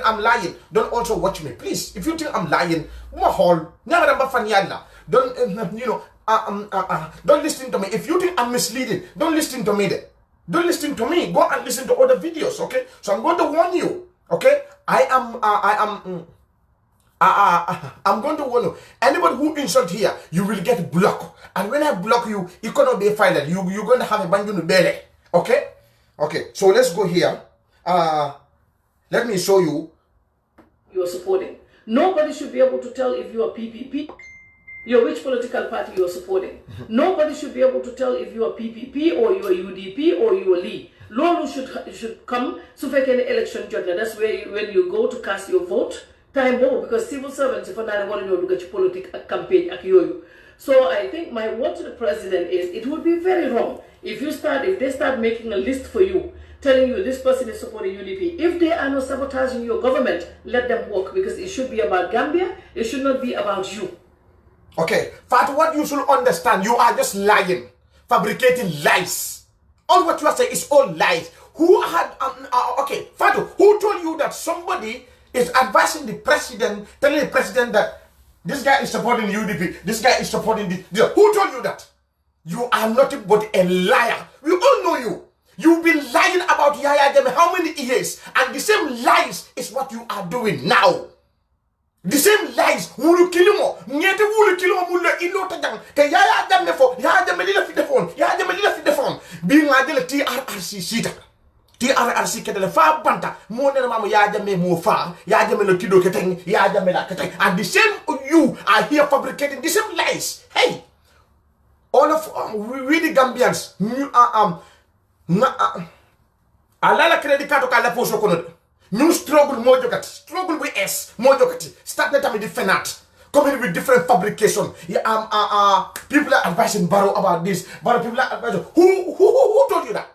I'm lying, don't also watch me, please. If you think I'm lying, don't listen to me. If you think I'm misleading, don't listen to me then. Don't listen to me. Go and listen to other videos, okay? So I'm going to warn you, okay? I'm going to warn you. Anybody who insult here, you will get blocked. And when I block you, it cannot be filed. You're going to have a banjo belly, okay? Okay, so let's go here. Let me show you. You are supporting. Nobody should be able to tell if you are PPP. Which political party you are supporting. Nobody should be able to tell if you are PPP or you are UDP or you are Lee. Lolu should come to fake any election judgment. That's where when you go to cast your vote, time over, because civil servants, if not want to get your political campaign, so I think my word to the president is it would be very wrong if they start making a list for you, telling you this person is supporting UDP. If they are not sabotaging your government, let them work, because it should be about Gambia. It should not be about you. Okay, Fatu, what you should understand, you are just lying, fabricating lies. All what you are saying is all lies. Who had, okay, Fatu, who told you that somebody is advising the president, telling the president that this guy is supporting UDP, this guy is supporting this? Who told you that? You are nothing but a liar. We all know you. You've been lying about Yaya Jammeh how many years? And the same lies is what you are doing now. The same lies, wulu kilimo, nyete wulu kilimo mulo ilo tajang. Ke Yaya Jammeh fo, Yaya Jammeh lila fi defon, Yaya Jammeh lila fi defon. Bi ngadele TRRC sita. TRRC kedele fa banta. Mo nena mamu Yaya Jammeh mo fa, Yaya Jammeh lo kido keteng, Yaya Jammeh la keteng. And the same you are here fabricating the same lies. Hey, all of we the Gambians, alala credit card ka la poso kono. New struggle mojokati, struggle with S mojokati. Start let me defend coming with different fabrication. Yeah, people are advising Barrow about this. Barrow people are advising. Who told you that?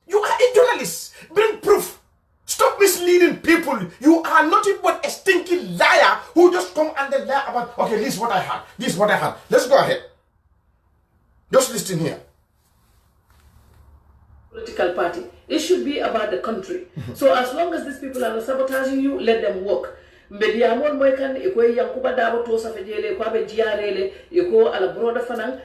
You are a journalist. Bring proof. Stop misleading people. You are nothing but a stinking liar who just come and then lie about. Okay, this is what I had. This is what I had. Let's go ahead. Just listen here. Political party. It should be about the country. So as long as these people are not sabotaging you, let them work. Mbedi amon moy kan iko yankuba dabo to sa fejele ko be jiarele iko ala broda fanan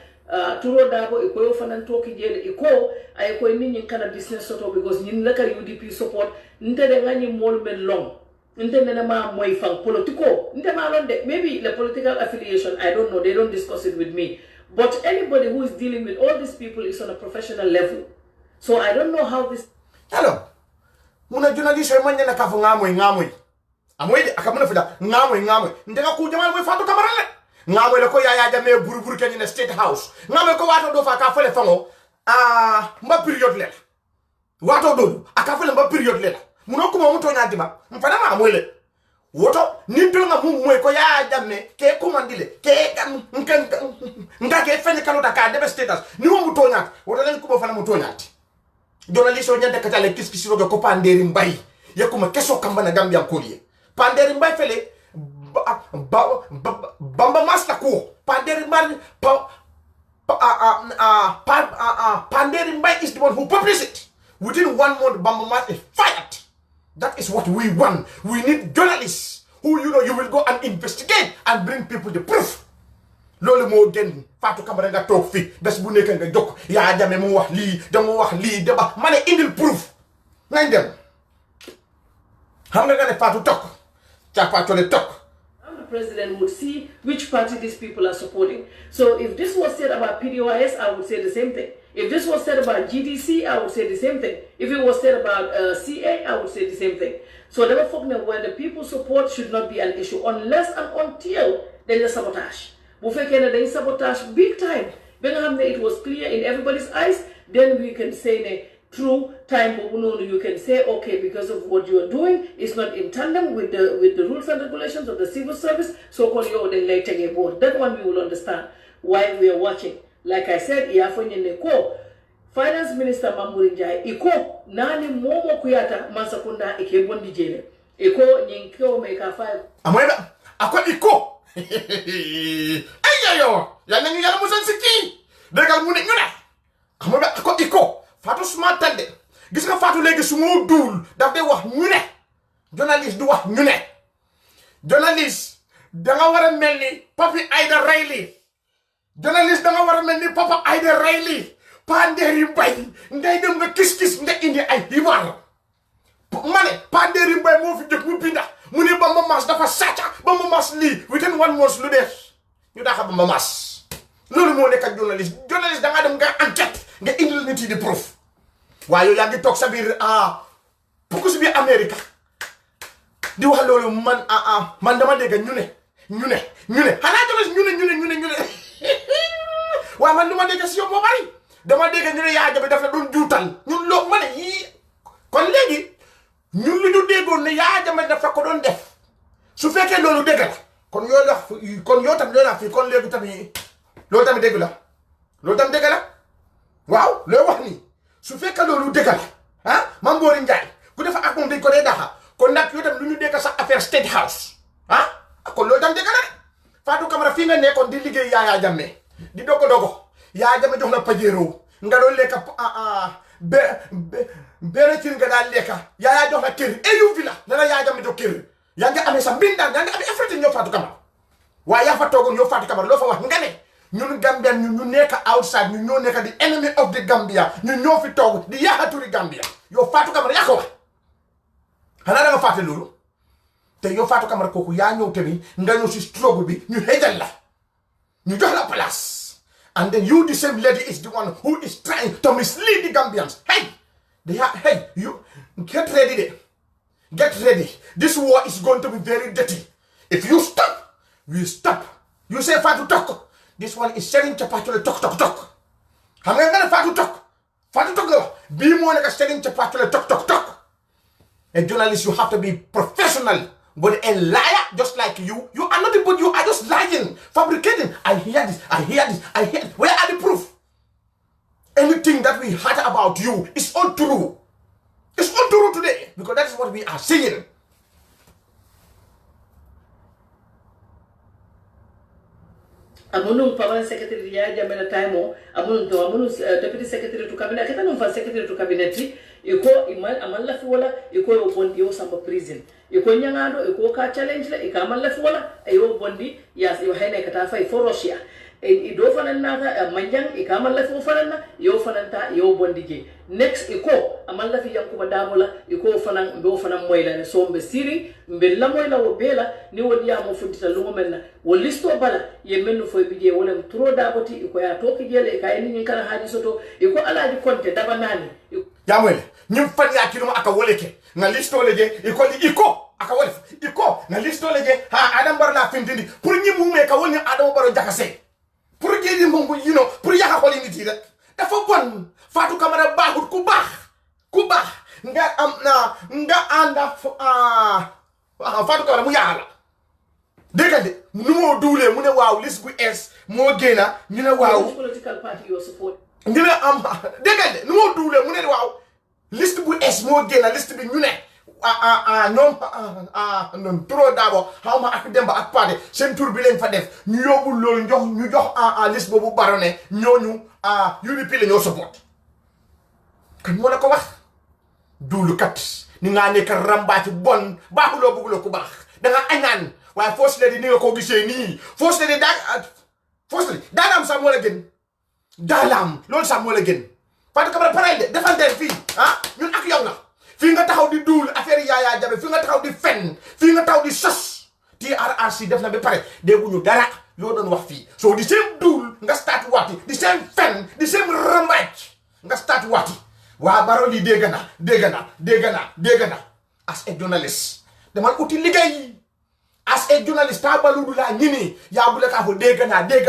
turo dabo iko fanan to ki jele iko ay ko ni nyin kana business soto, because nyin la ka UDP support nte de ngani mol men long nte nena ma moy fan politico nte ma lon de maybe the political affiliation, I don't know, they don't discuss it with me, but anybody who is dealing with all these people is on a professional level. So I don't know how this. Hello. Muna journalist e manya na kafu ngamwe. Amwe akamuna fida ngamwe. Ndeka kujamal we fatu kamarale. Ngamwe le ko Yaya Jammeh buruburu kenyi na State House. Ngamwe ko wato do fa ka fele fango. Mba period le. Wato do akafele mba period le. Muno kuma muto nya diba. Mfana ma amwele. Woto ni do nga mumwe ko Yaya Jammeh ke komandile ke nka ke fene kanota ka debe State House. Ni wo muto nya. Woto len ko fana muto nya. Journalist on yanda katale kiski roga ko Panderi Mbay yakuma keso kamba na Gambia kolie Panderi Mbay fele bamba mas la ko Panderi Mbay Panderi Mbay is the one who published it. Within 1 month Bamba Mas is fired. That is what we want. We need journalists who you will go and investigate and bring people the proof. Lolu mo gen Fatou Camara nga tok fi bes bu nek nga jok Yaya Jammeh mo wax li dama wax li deba mané indil proof nañ dem xam nga ne Fatou tok le tok. The president would see which party these people are supporting. So if this was said about PDOIS, I would say the same thing. If this was said about GDC, I would say the same thing. If it was said about CA, I would say the same thing. So never forget where the people support should not be an issue unless and until there is sabotage. They sabotage big time. When it was clear in everybody's eyes, then we can say through time you can say, okay, because of what you are doing, it's not in tandem with the rules and regulations of the civil service, so call you then later a board. That one we will understand why we are watching. Like I said, Finance Minister Mamburinjai, iko nani momo kuyata mansakunda ike bondi jele. Iko nyinkyo meka 5. Amweba, ako iko. Ayo, ya nanyu ya musansiki. Degal mu ne ñu ne. Amweba ako iko. Fatou smart tande. Gis nga Fatou legi su mo dul daf day wax ñu ne. journaliste du wax ñu ne journaliste da nga war a mel ni Papi Aida Riley journaliste da nga war a mel ni Papa Aida Riley pandeer yu bay ngay dem nga kis-kis nga indi ay xibaar ma ne pandeer yu bay moo fi jóg mu binda mu ne ba Mamas dafa sàcca ba Mamas lii within 1 month lu def ñu daxa ba Mamas loolu moo nekk ak journaliste da nga dem nga enquête nga indil nit yi di proof waaye yow yaa ngi toog sa biir pukus bi Amérique di wax loolu man dama dégg ñu ne xanaa journaliste ñu ne waaye man lu ma dégg si yow moo bari dama dégg ñu ne Yaya Jammeh daf la doon juutal ñun loo ma ne yii kon léegi ñun lu ñu déggoon ne Yaya Jammeh daf la ko doon def su fekkee loolu dégg la kon yow tamit loolu la fii kon léegi tamit loolu tamit dégg la waaw looy wax nii su fekkee loolu dégg la Mame Bory Njie ku defa ak moom dañ ko dee daxa kon nag yow tamit lu ñu dégg sax affaire State House kon loolu tam dégg la de Fatou Camara fii nga nekkoon di liggéey Yaya Jammeh di dogo Yaya Jammeh jox la pajero nga doon lekka benn cin nga daal lekka Yaya jox la kër eyu villa la Yaya Jammeh jox kër yaa ngi amee sa mbindaan yaa ngi amee everything yow Fatou Camara waaye yaa fa toogoon yow Fatou Camara loo fa wax nga ne ñun Gambian ñu nekk outside ñu ñoo nekk di enemy of the Gambia ñu ñoo fi toog di yaaxaturi Gambia yow Fatou Camara yaa ko wax xanaa da nga fàtte loolu te yow Fatou Camara kooku yaa ñëw tamit nga ñëw si struggle bi ñu xëjal la ñu jox la place and then you the same lady is the one who is trying to mislead the Gambians. Hey, you get ready. This war is going to be very dirty. If you stop, we stop. You say Fatou talk. This one is selling chapatule talk. How many gonna Fatou talk? Fatou talk. Be more like a selling chapatule talk. A journalist, you have to be professional. But a liar just like you are not but you are just lying, fabricating. I hear this. Where are the proof? Anything that we heard about you is all true. It's all true today because that is what we are seeing. Amunun permanent secretary Yaya Jammeh na time o amunun deputy secretary to cabinet kita nung secretary to cabinet iko amal la wala iko bondi yo samba prison iko nyangado iko ka challenge la ikamal la wala ayo bondi yas yo hene kata fa for Russia do fanan nata manjang ikamal la fanan na yo fananta yo bondi je next iko amal la fi yankuba damola iko fanan do fanan moyla ne sombe siri mbella moyla wo bela ni wodi ya mo funtita lungo menna wo listo bala ye mennu fo bije wala tro daboti iko ya toki jele ka eni kala haji soto iko alaji konte daba nani jamwele nyim fani akiruma aka woleke na listo leje iko aka wole iko na listo leje ha adam bar la findindi pour nyimu me ka woni adam baro jakase pour jeli mongo pour yaka xoli nit yi rek dafa bon Fatou Camara baaxut ku baax nga am nga anda Fatou Camara mu yaala dégg nu moo duulee mu ne waaw liste bu es moo génna ñu ne waaw political party you support ñu ne am dégg nu moo duulee mu ne waaw liste bu es moo génna liste bi ñu ne non trop d'abord xaw ma ak Demba ak Pade seen tur bi lañ fa def ñu yóbbu loolu ñu jox liste boobu barone ñooñu UDP la ñoo support kan moo la ko wax duulu kat ni nga nekk rambaati bon baaxuloo bëgguloo ku baax da nga añaan waaye First Lady ni nga ko gisee nii First Lady daalaam sax moo la gën daalaam loolu sax moo la gën Fatou Camara parel de defanteel fii ñun ak yow la fii nga taxaw di duul affaire Yaya Jammeh fii nga taxaw di fen fii nga taxaw di sos TRRC def na ba pare dégguñu dara loo doon wax fii so di seen duul nga start waati di seen fen di seen rambaaj nga start waati waa Barrow lii dégg na as a journalist dama uti liggéey as a journalist ta baludu laa ñini yaa bu la kaa fo dégg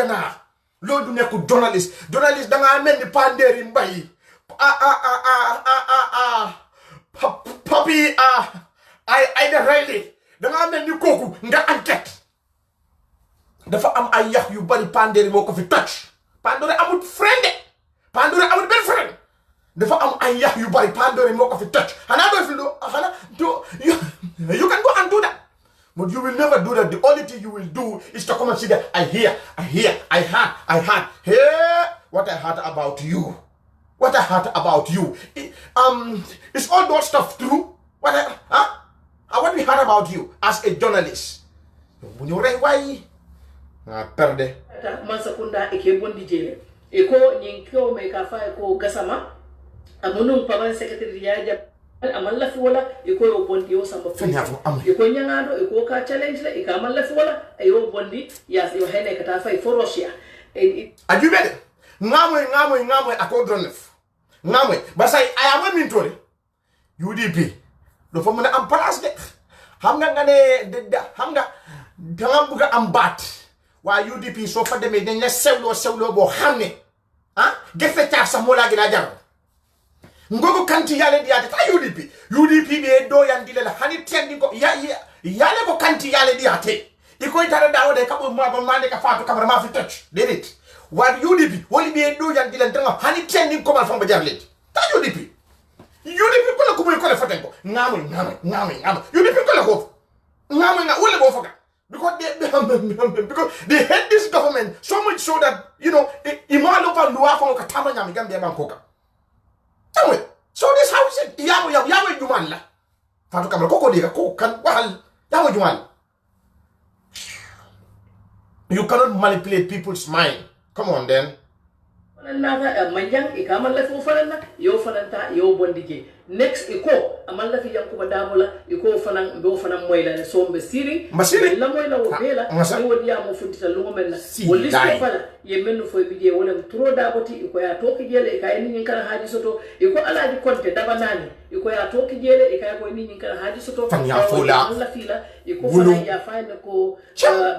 naa loolu du nekku journalist da ngaa mel ni Panderi Mbay Papi Aida Riley da ngaa mel ni kooku nga enquête dafa am ay yax yu bari Panderi moo ko fi toj Panderi amul friend Panderi amul benn friend dafa am ay yax yu bari Panderi moo ko fi toj xanaa doo fi you can go and do that but you will never do that. The only thing you will do is to come and say that I hear, I heard. Hey, what I heard about you. Is all that stuff true? what we heard about you as a journalist. When you write why? Perde. Mansakunda eke bondi jele. Eko nyinkyo mekafa eko gasama. Amunung paman secretary ya amalla wala iko yo bondi yo samba iko nyangado iko ka challenge la ika amalla wala ayo bondi ya yo hene kata fa for Russia ajubede ngamwe akodronef ngamwe basay ayama min tole UDP do fa mëna am place de xam nga ne danga buga am bat wa UDP so fa demé dañ la sewlo bo xamné gerte tia sa mo la gina jar ngogo kanti yale diate ta UDP be do yandile la hani tendi ko yale ko kanti yale diate iko itara dawo de kabo mo ba mande ka fatu kamera ma fi touch dedit wa UDP woli be do yandile tanga hani tendi ko mal famba jarlet ta UDP ko la ko mo ko la faten ko ngam UDP ko la ko ngam nga wala bo foka because they hate this government so much so that imalo pa luwa ko ka tama nyam gambia bankoka. So this how is it? Yawe juman la. Fatu kamera koko diga ko kan wahal yawe juman. You cannot manipulate people's mind. Come on then. Nada manjang ikaman la fu fanana yo fananta yo bondije. Next iko amal la fi yanku badamola iko fanan do fanan moyla so mbe siri la moyla wo bela ni wodi ya mo funtita lungo men woli so fala ye mennu fo bije wala tro daboti iko ya toki jele e kay ni kala haji soto iko ala di konte dabanani iko ya toki jele e kay ko ni kala haji soto fanya fola la fila iko fanan ya fayna ko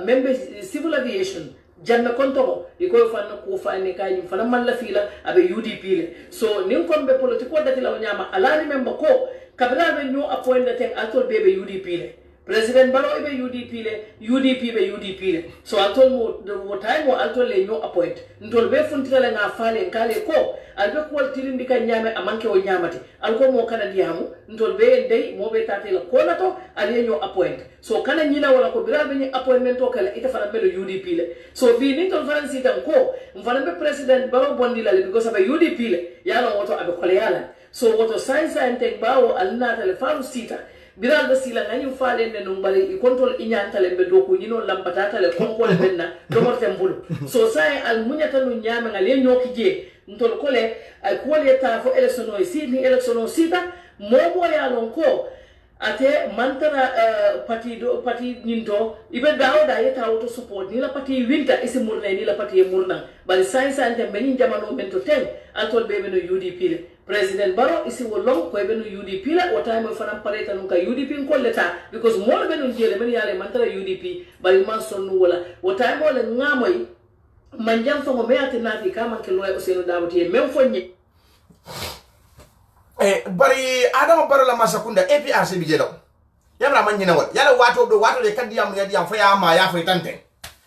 member civil aviation janna konto iko fanna ko fane kay fana malla fila abe UDP le so nim kombe politiko dati la nyama ala remember ko kabla be new appoint ten atol bebe UDP le president balo be UDP le so atol mo the time mo atol le new appoint ntol be funtira le nga fale kale ko albe ko tilindi ka nyame amanke o nyamati alko mo kana diamu ntol be ndey mo be tate la ko nato ali new appoint so kana nyina wala ko bira be appointment to kala ita fana be UDP le so bi ni ton fansi tan ko mfana be president balo bondi la because of UDP le yalo woto abe kole yala so woto science and tech bawo alna tele faru sita biral da sila ngani faale ne no bari I control inyanta le be do ko nyino lampatata le konko le benna do morte mbulu so sai al munyata no nyama ngale nyoki je ntol kole ay ko le ta fo election o sini election o sita momo ya lon ko ate mantara parti nyinto ibe dawo da yeta auto support ni la parti winter isi murna ni la parti murna bari science ante benin jamano mento ten antol bebe no UDP le president baro isi wolong ko be no UDP la wata mo fanam pareta no ka UDP ko leta because mo be no jele men yale mantara UDP bari man sonu wala wata mo le ngamoy manjam fo mo meati nati ka man ke loy Ousainou Darboe même fonye bari Adama Barrow la Masakunda APRC bi jelo yamra man nyina wal yala wato le kadiyam ya diam fa ya ma ya fa tante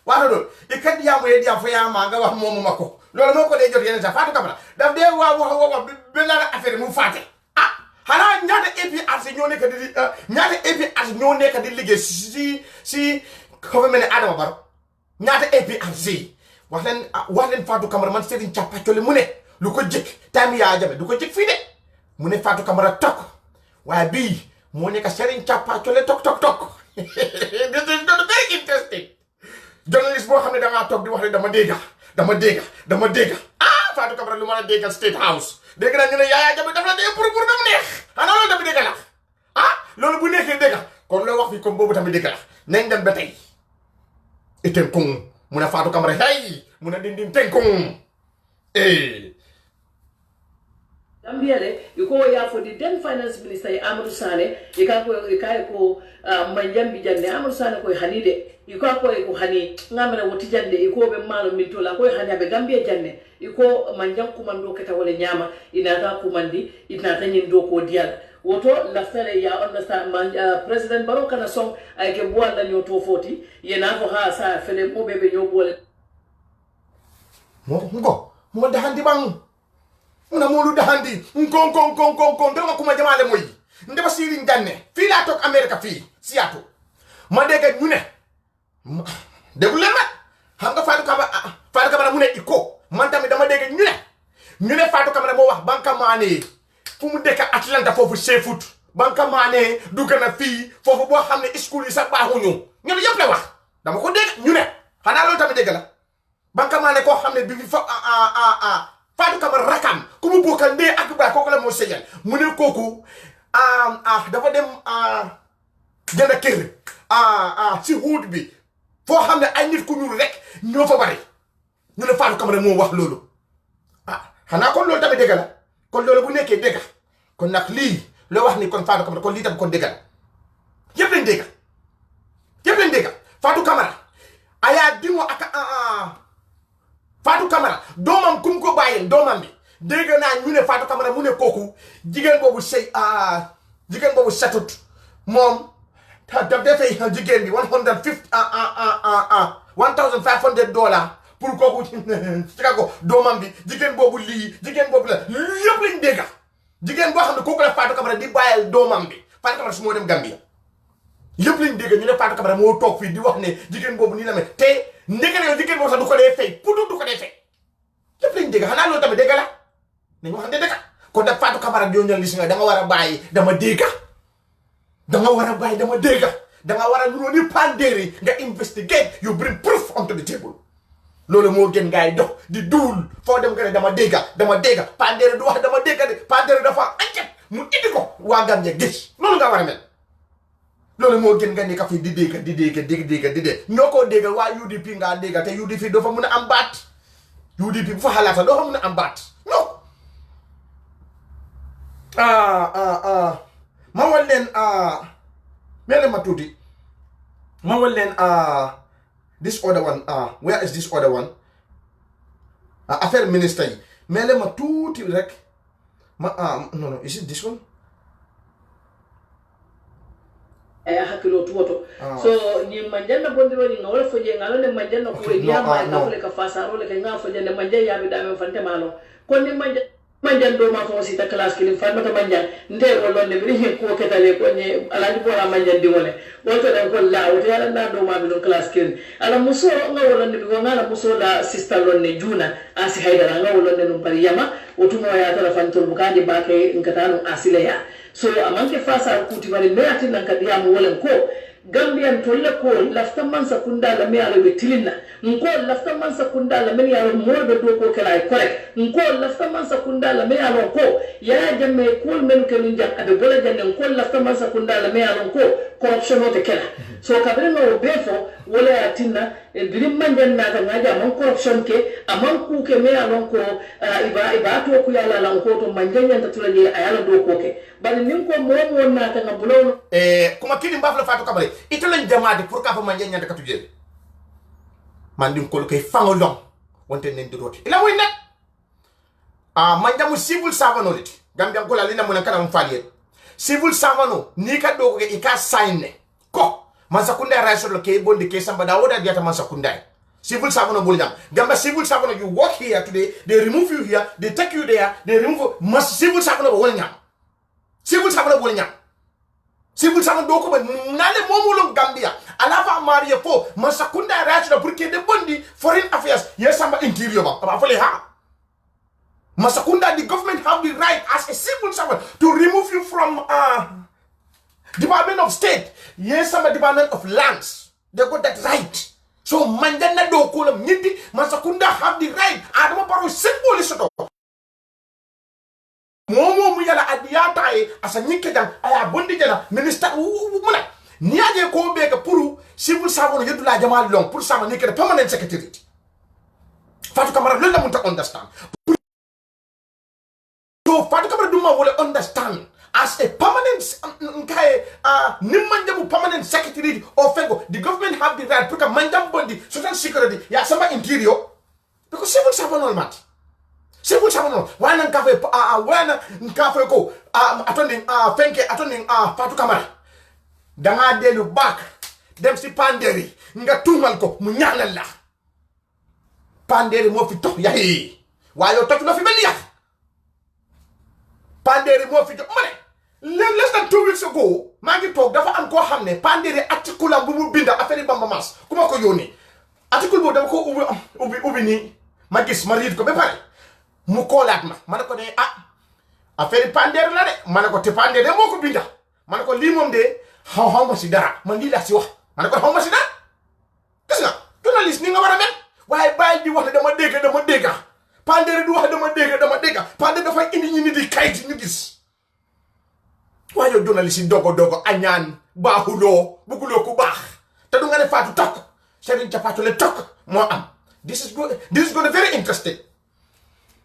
wato do e kadiyam ya diam fa ya ma nga wax momu mako lolu moko de jot yene sa fatu kamala daf de wa be la affaire mu faté hala ñaata APRC ñoo nekk di ñaata APRC ñoo nekk di liggéey si government Adama Barrow ñaata APRC wax len Fatou Camara man Serigne Thiapathioly mu ne lu ko jik time ya jabe du ko jik fi de mu ne Fatou Camara tok waaye bii moo nekk Serigne Thiapathioly tok this is not very interesting journalist boo xam ne dangaa toog di wax ne dama dégga Fatou Camara lu mën a déggal State House dégg na ñu ne Yaya Jammeh daf la dee pour dam neex xanaa loolu tamit dégg la loolu bu nekkee dégg kon loo wax fi comme boobu tamit dégg la nañ dem ba tey iten kung mu ne Fatou Camara hey mu ne dindin ten kung Gambia le iko ya for the then finance minister Amadou Sane ko manjambi jande Amadou Sane ko hanide iko ko hani ngamena woti jande iko be malo mintola ko hani be Gambia jande iko manjam kumando keta wala nyama inata kumandi inata nyindo ko dial woto la fere ya understand president Barrow kana song ay ke boala nyoto foti yena ko ha sa fele mo bebe nyobole mo dahandi bang una molu dahandi kon dama kuma jamaale moy ndeba siri nganne fi la tok America fi Seattle ma dega ñu ne degul len ma xam nga Fatou Camara mu ne iko man tamit dama dega ñu ne Fatou Camara mo wax banka mané fu mu dekk Atlanta fofu seafood banka mané dugg na fi fofu bo xamné school yi sax baaxuñu ñu yépp la wax dama ko dégg ñu né xana loolu tamit dégg la banka mané ko xamné bi fa Fatou Camara rakam ku mu bokkal ndee ak baay kooku la moo sëyal mu ne kooku dafa dem jënd kër si huut bi foo xam ne ay nit ku ñuul rek ñoo fa bari ñu ne Fatou Camara moo wax loolu xanaa kon loolu tamit dégg la kon loolu bu nekkee dégg kon nag lii loo wax ni kon Fatou Camara kon lii tamit kon dégg la yëpp lañ dégg Fatou Camara ayaa dingo ak Fatou Camara doomam kum ko bàyyil doomam bi dégg naa ñu ne Fatou Camara mu ne kooku jigéen boobu satut moom daf defee jigéen bi $1,500 pour kooku ci ko doomam bi jigéen boobu lii jigéen boobu la yëpp lañ dégg jigéen boo xam ne kooku la Fatou Camara di bàyyil doomam bi Fatou Camara su moo dem Gambia yëpp lañ dégg ñu ne Fatou Camara moo toog fii di wax ne jigéen boobu nii la mel te ndeke yow jigéen boobu sax du ko dee fay pour du ko dee fay yëpp lañ dégg xanaa loolu tamit dégg la nañ wax ne dégg kon nag Fatou Camara yoo ñal gis nga da nga war a bàyyi dama dégg dama war a nuroo ni Panderi nga investigate you bring proof onto the table loolu moo gën ngay dox di duul foo dem nga ne dama dégg Panderi du wax dama dégg de Panderi dafa enquête mu indi ko waa Gambia gis loolu nga war a mel loolu moo gën nga ni ka fi di dégg ñoo ko déggal waa UDP nga dégg te UDP doo fa mun a am baat UDP bu fa xalaata doo fa mun a am baat non ma wal leen mel ma tuuti ma wal leen this other one where is this other one affaire ministre yi mel ma tuuti rek ma non is it this one hakkilo tuwoto so ni manjanna bondiro ni ngawla foje ngalone manjanna ko e diama ka fule ka fasaro le ka nga foje ne manje yabi dame fante malo kon ni manjan do ma fo sita class kilin farmata manjan nde wolon ne bri hen ko ketale ko ne alaji bora manjan di wole wolto dan ko la o yala na do ma bi don class kilin ala muso nga wolon ne bi ko ngala muso la sister lon ne juna asi haydara nga wolon ne num pari yama o tumo ya tara fantol bukandi ba kay nkatano asile ya so amanke fasa kuti bari meati nan kadiyamu wolen ko Gambian tolle ko lafta man sakunda la me ala wetilina nko lafta man sakunda la me ala morbe do ko kala correct nko lafta man sakunda la me ala ko ya jamme ko men ke min jak abe bola janne nko lafta man sakunda la me ala ko corruption no te kala so kabre no befo wala atinna birim manjan na ta ngaja man corruption ke aman ku ke me ala ko iba to ku yala lan ko to manjan yanta tulaje ayala do ko ke bali nin ko mo na ta ngabulo kuma kini mbafla Fatou Camara ito lañ jamaade pour ka fa manje ñanda ka tujel man dim ko kay fangolong wonte nen diroti ila moy net manja mu civil savano lit Gambia ko la lina mo kana mo faliye civil savano ni ka do ko e ka sign ko man sakunda raiso lo ke bonde ke samba da woda diata man sakunda civil savano bol jam Gambia civil savano you work here today they remove you here they take you there they remove mas civil savano bo wol ñam civil savano bol ñam civil savano do ko ba nale momulum Gambia alafa mariye fo masakunda rachida pour que de bondi foreign affairs yesamba interior ba fole ha masakunda the government have the right as a civil servant to remove you from Department of State yesamba Department of Lands they got that right so mandana do ko lam niti masakunda have the right adama paro symbol soto momo mu yala adiyata e asa nyike jang aya bondi jana minister muna niaje ko be ka pour civil savon yedu la jamal long pour sama ni ke permanent secretary Fatou Camara lo la mun ta understand so Fatou Camara duma wole understand as a permanent nimmanjamu permanent secretary of Fego the government have the right pour ka manjam bondi social security ya sama interior because civil savon all mat civil savon wana nkafe wana nkafe ko attending fenke attending Fatou Camara danga delu back dem si Panderi nga tumal ko mu ñaanal la Panderi mo fi top yahi wayo top no fi ben yak Panderi mo fi top mané less than 2 weeks ago ma ngi tok dafa am ko xamne Panderi article bu mu binda affaire Bamba Mass kuma ko yoni article bo dama ko ubi ni ma gis ma read ko be pare mu kolat ma manako ne affaire Panderi la de manako te Panderi mo ko binda man ko lii moom de xaw ma si dara man lii laa si wax man ko xaw ma si dara gis nga journaliste ni nga war a mel waaye bàyyi di wax ne dama dégg Pandere du wax dama dégg Pandere dafay indi ñu nit di kayit ñu gis waaye yow journaliste yi dogo añaan baaxuloo bugguloo ku baax te du nga ne Fatou tokk Serigne Capatole tokk moo am this is good very interesting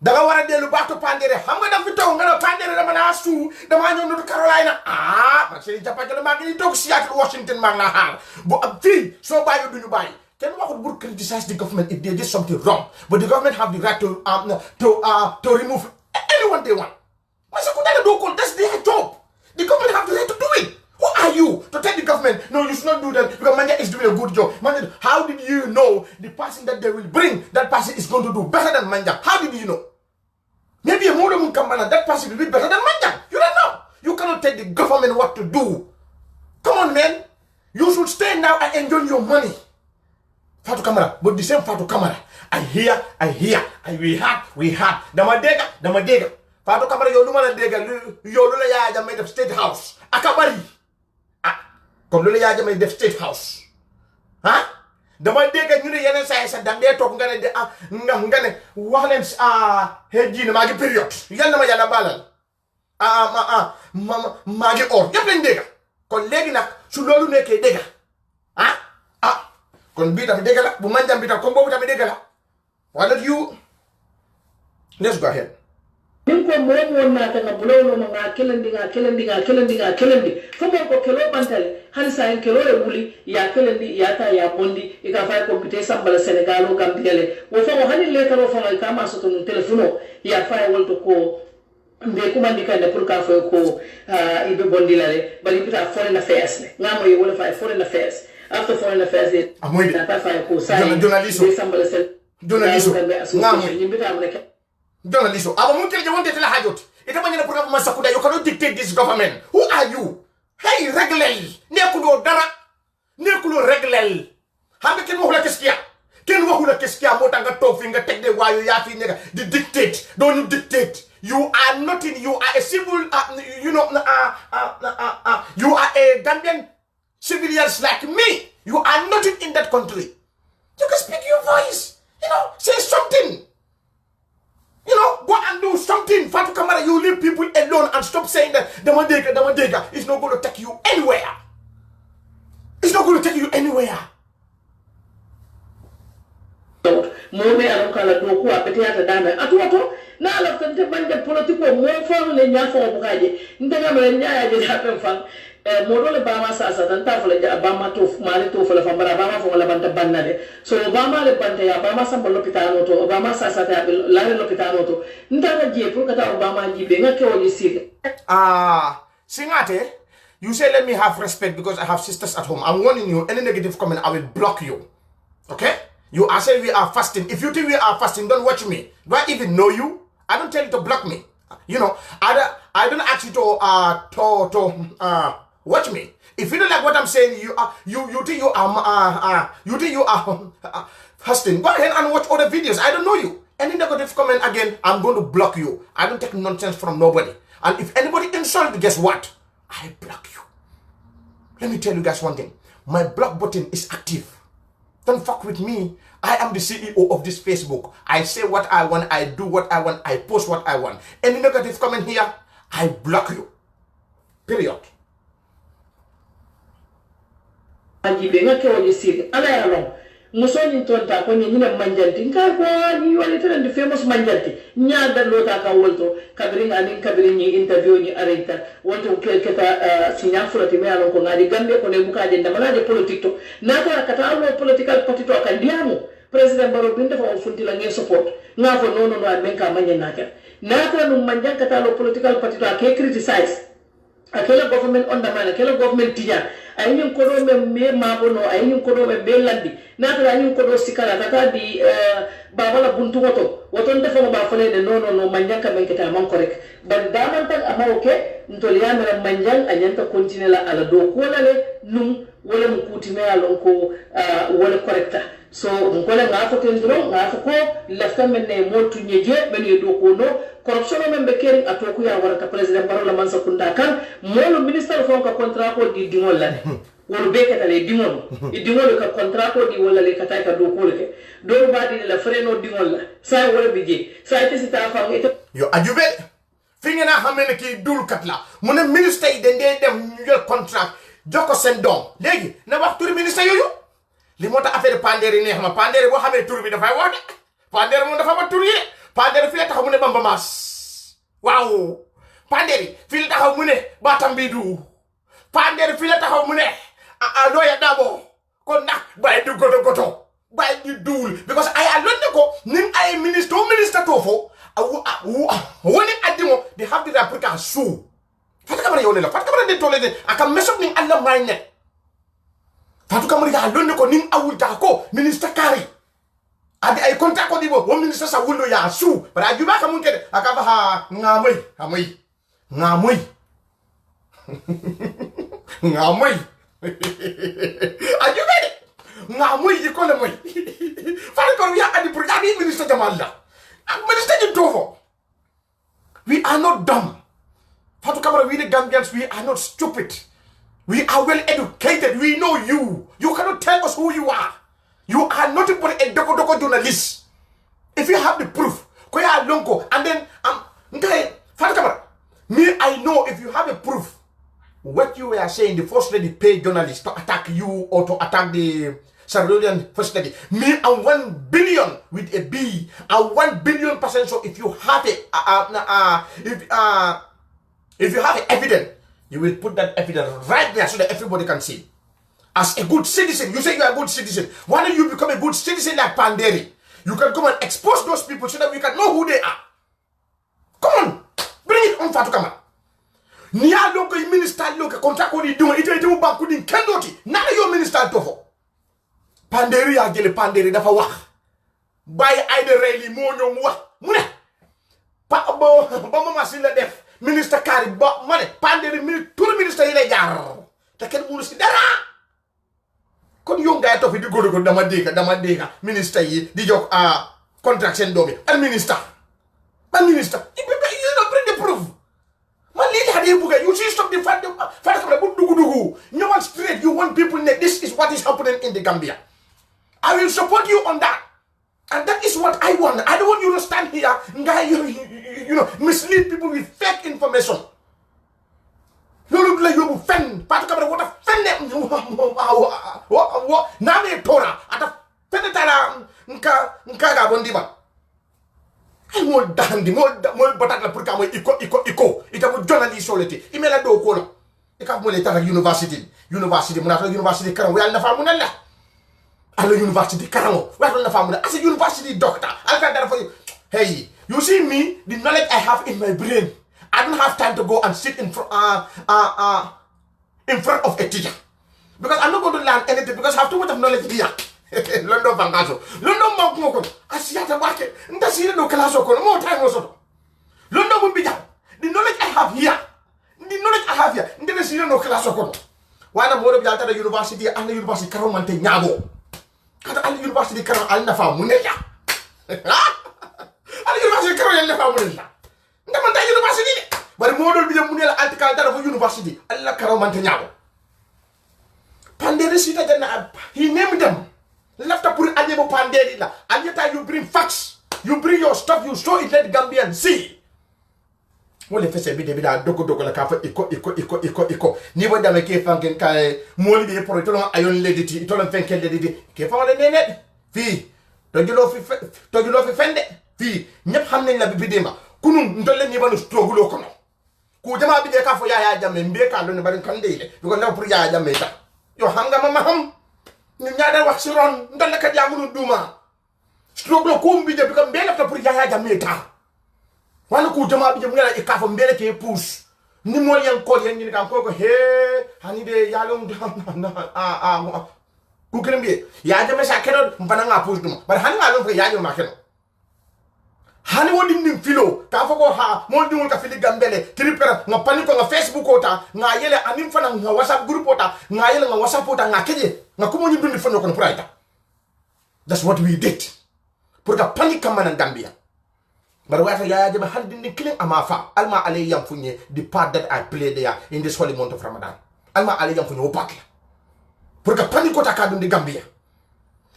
da nga war a dellu baatu Pandere xam nga daf fi toog nga ne Pandere dama naa suu damaa ñëw North Carolina man Serigne Capatole maa ngi nii toog Seattle Washington maa ngi laa xaar bu ab fii soo bàyyi duñu bàyyi kenn waxut pour criticize the government if they did something wrong but the government have the right to remove anyone they want. That's their job. The government have the right to do it. Who are you to tell the government no, you should not do that because Manja is doing a good job? Manja, how did you know the person that they will bring, that person is going to do better than Manja? How did you know? Maybe a Modamun Kamana, that person will be better than Manja. You don't know. You cannot tell the government what to do. Come on, man. You should stay now and enjoy your money. Fatou Camara, but the same Fatou Camara. I hear, we had. Dama dega. Fatou Camara, you don't dega. You lula ya made of State House. Akabari. Comme lula ya made of State House. Huh? Dama dega ñu ne yeneen sa dang dee toog nga ne de nga ne wax leen heji na maa ngi période yal na ma yàlla balal maa ngi or yëpp lañ dégga kon léegi nag su loolu nekkee dégga kon bii tamit dégg la bu manjam bi tam comme boobu tamit dégg la why not you let's go ahead nin ko mo wonna tan bulono ma kelandi famo ko kelo bantale han sa en kelo e wuli ya kelandi ya ta ya bondi e ka fay compété sambala Sénégal o Gambie wo famo hani le karo famo ka ma soto telefono ya fay wolto ko mbe ko mandi kande pour ka fay ko ibe bondi lale bari bita foreign affairs ne ngamo ye wala fay foreign affairs after foreign affairs de ta fay ko sa journaliste sambala journalist, aba munkel je wonte tela hajot. Ita banyana pour ma sakuda, you cannot dictate this government. Who are you? Hey, reglel. Nekulo dara. Nekulo reglel. Hambe ken waxula keskia. Ken waxula keskia motanga tok fi nga tek de wayu ya fi nega di dictate. Don't you dictate. You are not in, you are a civil you are a Gambian civilians like me. You are not in that country. You can speak your voice. Say something. Go and do something. Fatou Camara, you leave people alone and stop saying that Damadega is not going to take you anywhere. It's not going to take you anywhere. Mome alokala doku apete ata dame atuwato na alafante bande politiko mo famu le nyafo bukaje ndaga mele nyaya je happen fan modole bama sasa tanta fole bama to mali to fole fambara bama fo la banta bannade so bama le banta ya bama samba l'hôpital to bama sasa ta la l'hôpital to ndaga je pour kata bama jibe ngake woni sile Singate, you say let me have respect because I have sisters at home. I'm warning you, any negative comment I will block you. Okay? You are saying we are fasting. If you think we are fasting, don't watch me. Do I even know you? I don't tell you to block me. I don't ask you to watch me. If you don't like what I'm saying, you think you are fasting. Go ahead and watch other videos. I don't know you. Any negative comment again, I'm going to block you. I don't take nonsense from nobody. And if anybody insults, guess what? I block you. Let me tell you guys one thing. My block button is active. Don't fuck with me. I am the CEO of this Facebook. I say what I want. I do what I want. I post what I want. Any negative comment here, I block you. Period. Musoni tonta ko ni na manjanti nka ko ni wala tan de famous manjanti nyaada lota ka wolto kabring anin kabring ni interview ni areta wolto keta sinya fulati me alon ko ngadi gambe ko ne bukaje ndamana de politique to nata kata allo political party to kan diamu president baro binde fa on funti la ngi support nga fo no men ka manyen naka nata no manjan kata allo political party to ke criticize akela government on the man akela government tiya ayun ko do me mabono ayun ko do me belandi nata ayun ko do sikala tata di babala buntu woto ndefo ba fele de no manjanka men keta man correct ban daman tan amawke ntoliya mera manjang anyanta continue la ala do ko la le num wala mu kuti me alon ko wala correcta so ngole nga fa tendro nga fa ko lafta men ne motu nyeje men ye do ko no corruption men be kering atoku ya warata president Barrow la man sakunda kan molo minister fon ka contrat ko di dingol la wol be ka le dingol e dingol ka contrat ko di wala le kata ka do ko le do ba di la freno dingol la sa wala bije sa ite sita fa ite yo ajube fi nga na xamene ki dul kat la mu ne ministre yi de dem ñu jël contrat joko sen dom legi na wax tour ministre yoyu li mota affaire panderi neex ma panderi bo xamé tour bi da fay wote panderi mo dafa ba tour yi panderi fi la taxaw mu ne bamba mas waaw panderi fi la taxaw mu ne batam bi du panderi fi la taxaw mu ne a loya dabo kon nak bay du goto bay di dul because I alone ko nim ay minister tofo woni adimo they have the Africa su fata kamara yone la fata kamara de tolede aka mesok ning Allah may ne fatu kamari ga lonne ko nin awul ta ko minister kari adi ay konta ko dibo wo minister sa wulo ya su bara juba ka mun kede aka ba ha ngamay ngamay ajube ngamay ko le moy fata ko ya adi pour ya bi minister jamal la ak minister di tofo we are not dumb fatu kamara we the Gambians we are not stupid. We are well educated. We know you. You cannot tell us who you are. You are not even a doko journalist. If you have the proof, and then me, I know if you have a proof, what you were saying, the first lady paid journalists to attack you or to attack the Salvadorian first lady. Me, I'm 1 billion with a B, and 1 billion%. So if you have if you have evidence, you will put that evidence right there so that everybody can see. As a good citizen, you say you are a good citizen. Why don't you become a good citizen like Panderi? You can come and expose those people so that we can know who they are. Come on, bring it on, Fatou Kama. Nia loka minister loka contract ko di duma ite mu banku din kendoti. Nana yo minister tofo. Panderi ya gele Panderi dafa wax. Baye ayde reyli mo ñom wax. Mu ne ba mama si la def ministre Kari ba mané Panderi tout ministre yi lay jaar te ken mënu ci dara kon yo ngay tofi di godo dama dega ministre yi di jox contract sen domi al ministre you don't bring the proof man li hadi buga you see stop the fact that bu dugu you want straight you want people that this is what is happening in the Gambia. I will support you on that. And that is what I want. I don't want you to stand here you know, mislead people with fake information. You look like you fen. Patu kabra what a fen. What? Name Torah. At a fenetala nka bondiba. I more dandy more batata purka mo iko. Ita mo journalist soleti. Imela do kono. Ika mo leta university mo na university karam we na fa mo na. Allo university karamo we don't know as a university doctor I can't for you. Hey, you see me, the knowledge I have in my brain, I don't have time to go and sit in front of a teacher because I'm not going to learn anything because I have too much of knowledge here. London Vangazo, London Moko, Asiata Market, and that's here no class or more time also. London will be down. The knowledge I have here, and there is no class or one of more of the university and the university Karamante Nyabo. Al university Karam Al Nafa Muneya. Al university Karam Al Nafa Muneya. Ndamanta university. But model be the Munel article that of university. Allah Karamante Nyabo. Panderi Sita Jana, he named them. Left up put Adebo Panderi. And yet you bring facts. You bring your stuff, you show it, let Gambian see. Mole fese bi de bi da dogo la ka fa iko ni bo dama ke fanken kay moli bi pro to ayon lediti to lon fenken lediti ke fa wala nenet fi to julo fi fende fi ñep xam nañ la bi dema kunu ndolle ni banu strogulo ko no ku jama bi de ka fo ya jamme mbe ka don bari kan de bi ko law pour ya jamme ta yo xam nga ma xam ñu ñaadal wax ci ron ndolle ka jamunu duma strogulo ko mbi de bi ko mbe la pour ya jamme ta wala ku jama bi jëm ngala e ka fo mbele ke pousse ni mo yan ko yan ni kan ko he hani de yalum ku kelem bi ya jama sa keno mbana nga pousse dum bar hani nga lon ko ya jama keno hani wodi nim filo ka fo ko ha mo dum ka fili gambele tripera nga paniko nga Facebook ota nga yele anim fana nga WhatsApp group ota nga yele nga WhatsApp ota nga keje nga ko mo ni dundi fono ko puraita That's what we did. Pour ka panic kamana Gambia. But what I had handing killing Amafa, Alma Ali Yamfunye, the part that I played there in this holy month of Ramadan. Alma Ali Yamfunye Opaki. Pour ka panic kotakadun the Gambia.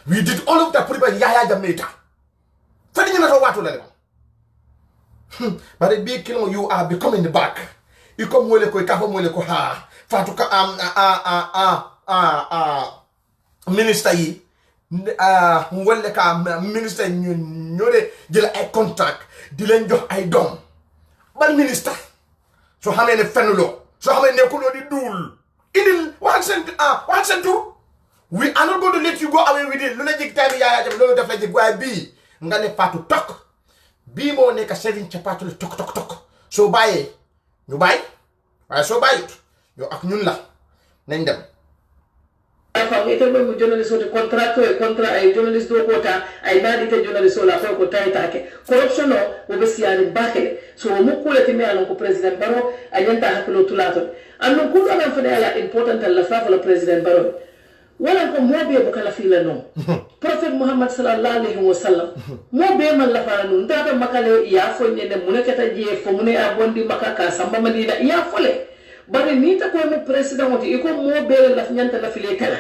We did all of that for Yaya Jamaica. Fadi na watu lele. But the big killing you are becoming the back. You come wele ko ikaho wele ko ha. Fatu ka minister yi wele ka minister ñore jël ay contract di leen jox ay dom. Ban minister so xamé ne fenulo so xamé ne ko lo di dul indil one cent tour. We are not going to let you go away with it. Luna jik time ya jam lolu def la jik way bi nga ne fatu tok bi mo nek Serigne Chapatu tok so baye ñu bay way so baye yo ak ñun la nañ dem fa ite mo journalist de contrat ay journalist do kota ay badi te journalist la fa ko tayta ke corruption o be siari bakele so mo kulati me alon ko president Barrow ayanta haklo tulato anno kudo na fa ala important la fa la president Barrow wala ko mobe bu kala fila no prophet Muhammad sallallahu alaihi wasallam mobe man la fa no ndata makale ya fo nyene munekata je fo mune abondi makaka samba madina ya fole bare ni ta ko mo president woti iko mobe la nyanta la file kala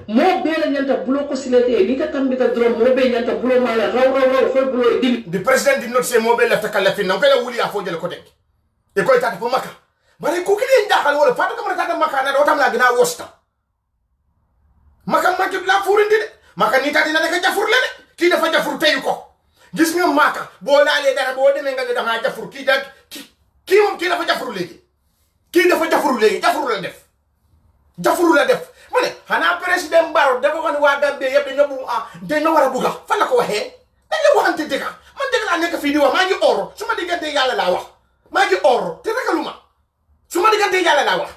mobe la nyanta bulo ko silete ni ta tambita dro mobe nyanta bulo mala raw fo bulo dim the president did not say mobe la takala fin no kala wuli afo jele ko tek e ko tata fo maka bare ko kidi ndaxal wala fatu kam tata maka na do tam la gina wosta maka makib la furindi de maka ni tati na de jafur la de ki dafa jafur tay ko gis nga maka bo laalé dara bo demé nga dafa jafur ki dag ki mom ki dafa jafur legi ki dafa jafur legi jafur la def mané xana president Barrow dafa won wa Gambie yeb dañu bu dañu wara buga fa la ko waxé dañ la waxante dega man deg la nek fi di wax ma ngi or suma digante yalla la wax ma ngi or te ragaluma suma digante yalla la wax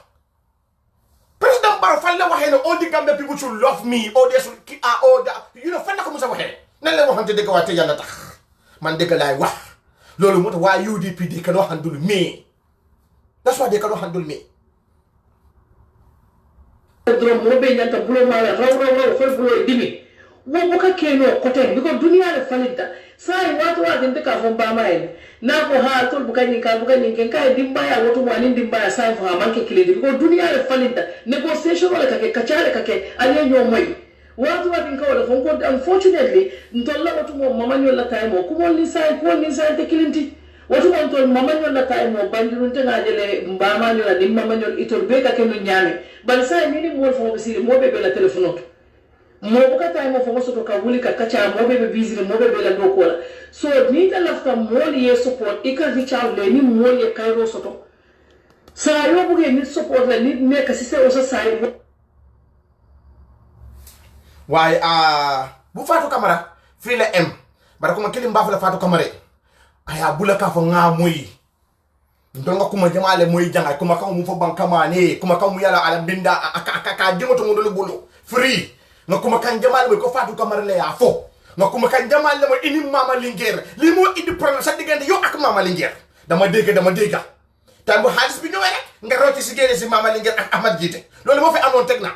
President Barrow fan la waxee ne all the Gambia people should love me or they should you know fan la ko musa waxee nan la waxante dëgg waate yàlla tax man dëgg laay wax loolu moo tax waa UDP they cannot handle me that's why they cannot handle me drum mo be nyanta bulo mala raw fo bulo dimi wo boka keno koten biko dunia le falita sai watu wa dinde ka fo ba mai na ko ha to bukani ken kai dimbaya wotu wani dimbaya sai fo ha manke kilidi biko dunia le falita negotiation wala kake kachale kake aliye nyomoy watu wa dinka wala fo ko unfortunately ntolla watu mo mamanyo la time ko mo ni sai te kilinti watu mo ntol mamanyo la time bandirun te ngajele mbama nyola dimma manyo itol be ka kenu nyame ban sai ni mo fo bisiri mo be la telephone mo bukata mo fo soto ka wuli ka kacha mo be busy mo be la do kola so ni ta lafta mo li support ika vicha le ni mo ye kairo soto sa yo buge ni support la ni ne ka sise o sa sai why bu Fatou Camara fi la m bara ko ma kelim ba fa la Fatou Camara aya bula ka fo nga moy ndonga kuma jamaale moy janga kuma ka mu fo bankamane kuma ka mu yala ala binda aka jimoto mo do bulu free nga kuma kan jamal mo ko Fatou Camara le ya fo nga kuma kan jamal le mo ini Mama Linguère li mo indi problème sa digande yo ak Mama Linguère dama dégga tay bu halis bi ñëwé rek nga roti ci gëné ci Mama Linguère ak Ahmad Jité lolu mo fi amone tek na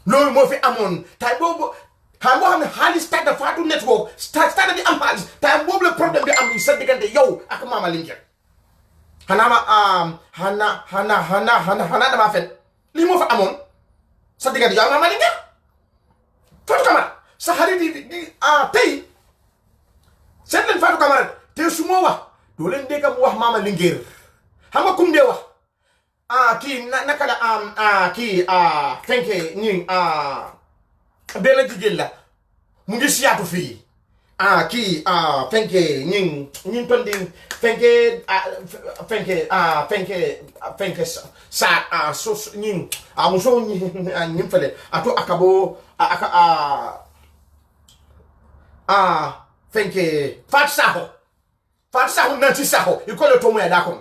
lolu mo fi amone tay bobu ha mo xamne halis tak da Fatou network start di am halis tay bobu le problème bi am sa digande yow ak Mama Linguère hana dama fen li mo fi amone sa digande yow Mama Linguère Fatou Camara sa xarit di tey seet leen Fatou Camara te su ma wax doo leen dégg mu wax Mama Linguère xam nga kum dee wax kii naka la kii fenke ñi benn jigéen la mu ngi siyaatu fii kii fenke ñi tondi fenke sa so ñi muso ñi fele ato akabo fenke Fatou Sakho nanti Sakho ikole to mo ya dakon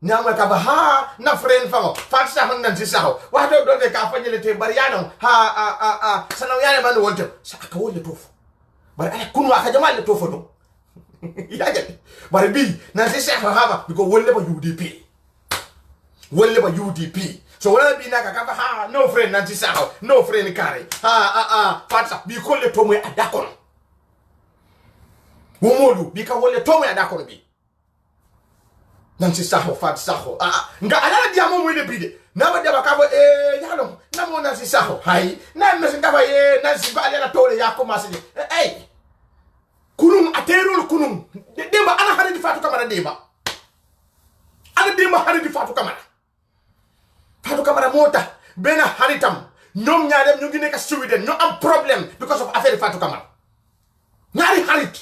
nyama ka ba ha na friend fango Fatou Sakho nanti Sakho wa do de ka fanyele te bariano sanaw yana man wolte sa aka wolle tofu bari ala kunu aka jamal tofu do ya gati bari bi nanti Sakho haba biko wolle ba UDP so wala bi na ka ha no friend nanti saho no friend kare fatsa bi ko le to mo adakon wo modu bi ka wole to mo adakon bi nanti saho fat saho nga ala dia mo de bide na ba dia ba ka bo yalo na mo nanti saho hai na me singa ba na si ba ala to le ya ko masini kunum aterul kunum demba ana hare di Fatou Camara demba ana demba hare di Fatou Camara mota bena haritam ñom ñaarem ñu ngi nekk Sweden ñu am problème because of affaire Fatou Camara ñaari harit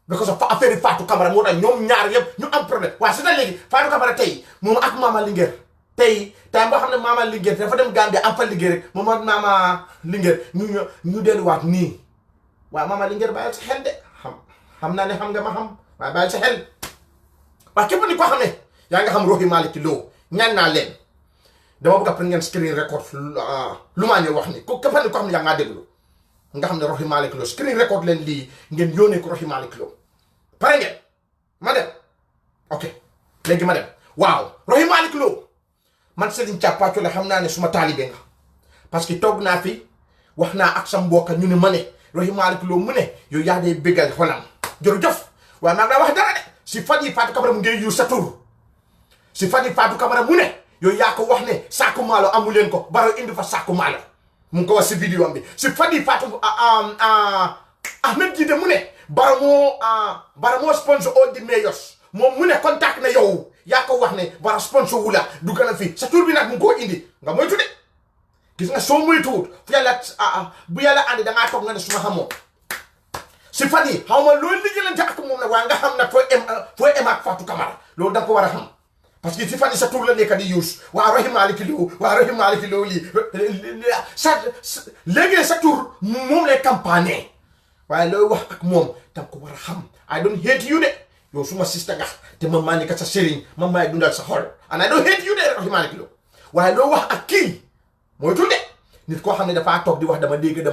because of affaire Fatou Camara mota ñom ñaar yeb ñu am problème wa c'est légui Fatou Camara tay mom ak Mama Linguère tay bo xamne Mama Linguère dafa dem Gambie am fa liggéey rek mom ak Mama Linguère ñu delu wat ni wa Mama Linguère bayal ci xel de xam naa ne xam nga ma xam waaye bàyyi sa xel waaye képp ni ko xam ne yaa nga xam Rohey Malick Lowe ñaan naa leen dama bëgg après ngeen screen record lu maa ñëw wax ni ko képp ni ko xam ne yaa ngaa déglu nga xam ne Rohey Malick Lowe screen record leen lii ngeen yónnee ko Rohey Malick Lowe pare ngeen ma dem ok léegi ma dem waaw Rohey Malick Lowe man Serigne Thiapathio la xam naa ne suma taalibe nga parce que toog naa fi wax naa ak sa mbokk ñu ne ma ne Rohey Malick Lowe mu ne yow yaa dee bégal xolam jërëjëf waaye maa ngi wax dara de si fan yi Fatou Camara mu ngi yu sa tur si fan yi Fatou Camara mu ne yow yaa ko wax ne saaku maalo amu leen ko Barrow indi fa saaku maalo mu ngi ko wax si vidéo am bi si fan yi Fatou Ahmed Jide mu ne Barrow moo sponsor all the mayors moom mu ne contact na yow yaa ko wax ne Barrow sponsor wula du gën a fii sa tur bi nag mu ngi koo indi nga moytu de gis nga soo moytuwut fu yàlla bu yàlla andi dangaa toog nga ne suma xamoo si fan yi xaw ma loolu liggéeyante ak moom nag waaye nga xam nag fooy em ak Fatou Camara loolu da nga ko war a xam parce que si fan yi sa tur la nekk di use waa Rohey Malick Lowe lii léegi sa tur moom lay campagne waaye looy wax ak moom da nga ko war a xam I don't hate you de yow suma sister nga te man maa nekk sa sëriñ man maay dundal sa xol and I don't hate you de Rohey Malick Lowe waaye loo wax ak kii mooy tuuti nit koo xam ne dafaa toog di wax dama dégg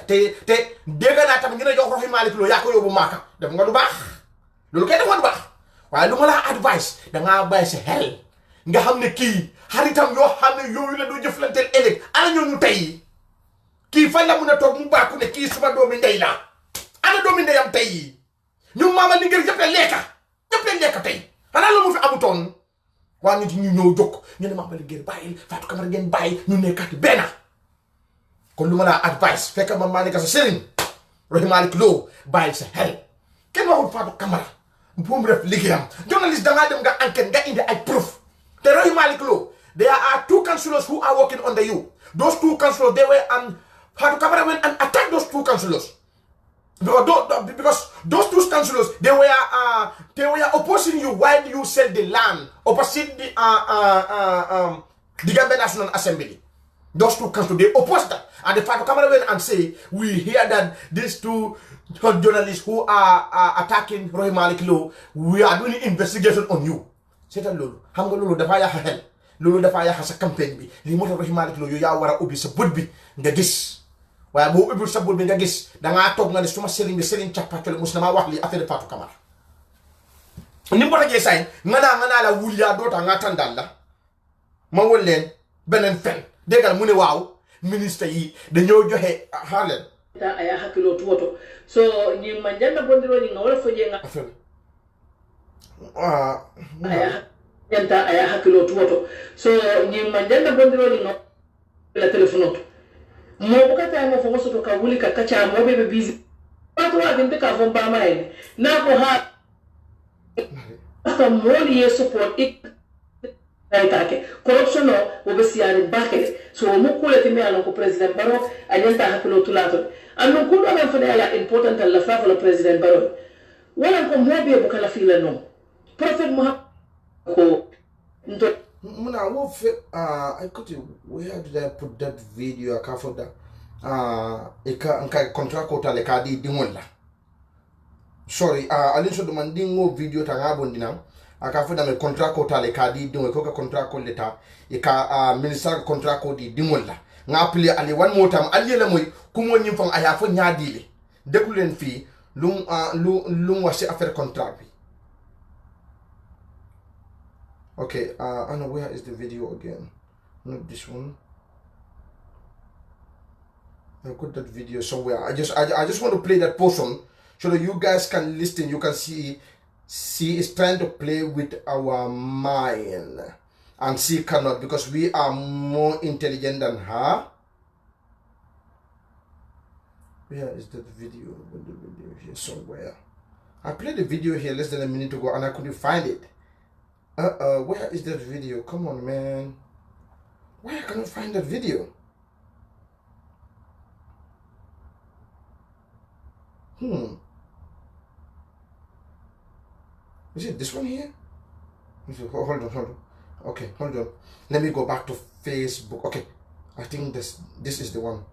te dégg naa tamit ñu ne jox Rohey Malick Lowe yaa ko yóbbu Màkka def nga lu baax loolu kay def nga lu baax waaye lu ma laa advice dangaa bàyyi sa xel nga xam ne kii xaritam yoo xam ne yooyu la du jëflanteel ëllëg ana ñooñu tey kii fan la mun a toog mu baaku ne kii suma doomi ndey la ana doomi ndeyam tey ñu Mama Linguère ñëpp leen lekka tey xanaa la mu fi amutoon waa nit ñu ñëw jóg ñu ne Mama Linguère bàyyil Fatou Camara ngeen bàyyi ñu nekkat benn kon lu ma laa advice fekk man maa nekk sa sëriñ Rohey Malick Lowe bàyyil sa xel kenn waxul Fatou Camara bu mu def liggéeyam journaliste dangaa dem nga enquête nga indi ay proof te Rohey Malick Lowe there are 2 councillors who are working under you those 2 councillors they were Fatou Camara went and attacked those 2 councillors because those 2 councillors they were opposing you while you sell the land opposite the Gambia National Assembly. Those 2 councillors they opposed that, and the Fatou Camara went and say we hear that these 2 journalists who are attacking Rohey Malick Lowe we are doing investigation on you. C'est ça lolu xam nga lolu dafa yàq xel lolu dafa yàq sa campagne bi li moo tax Rohey Malick Lowe yow yaa war a ubbi sa bët bi nga gis waaye boo ubbil sa bët bi nga gis dangaa toog nga ne suma sëriñ bi Serigne Thiapathio la mus na maa wax lii affaire de Fatou Camara ni mu rajee saay nga naa la wul yaa doota nga tàndal la ma wol leen beneen fen déggal mu ne waaw ministre yi dañoo joxe xaar leen ta aya hakkilo tuwoto so ni manjanda bondiro ni ngawala foje nga affaire aya hakkilo tuwoto so ni manjanda bondiro ni ngawala la telefono mo bukata mo fo soto ka wuli ka kacha mo be busy pato wa dinte ka fon ba mai na ko ha mo li support it take corruption o be siari bakele so mo kulati me alon ko president Barrow anyanta hakkilo tulato annon kudo men fane ala important la fa la president Barrow wala ko mo be bukala fila no prophet mo ko ndo Muna, I could where did I put that video? I can't find that. Eka contract kota le kadi dimola. Sorry, alin so demanding mo video tanga bondina. I can't find that contract kota le kadi dimola. Koka contract ko leta. Eka minister contract ko di dimola. Nga appelé ali one more time. Ali la moy kumo nyimfang ayafo nyadile. Dekulen fi lung wasi affaire contract bi. Okay, I know where is the video again? Not this one. I got that video somewhere. I just want to play that portion so that you guys can listen. You can see it's trying to play with our mind, and she cannot, because we are more intelligent than her. Where is that video? The video here somewhere. I played the video here less than a minute ago and I couldn't find it. Where is that video? Come on, man. Why I cannot find that video? Is it this one here? Hold on. Okay, hold on. Let me go back to Facebook. Okay, I think this is the one.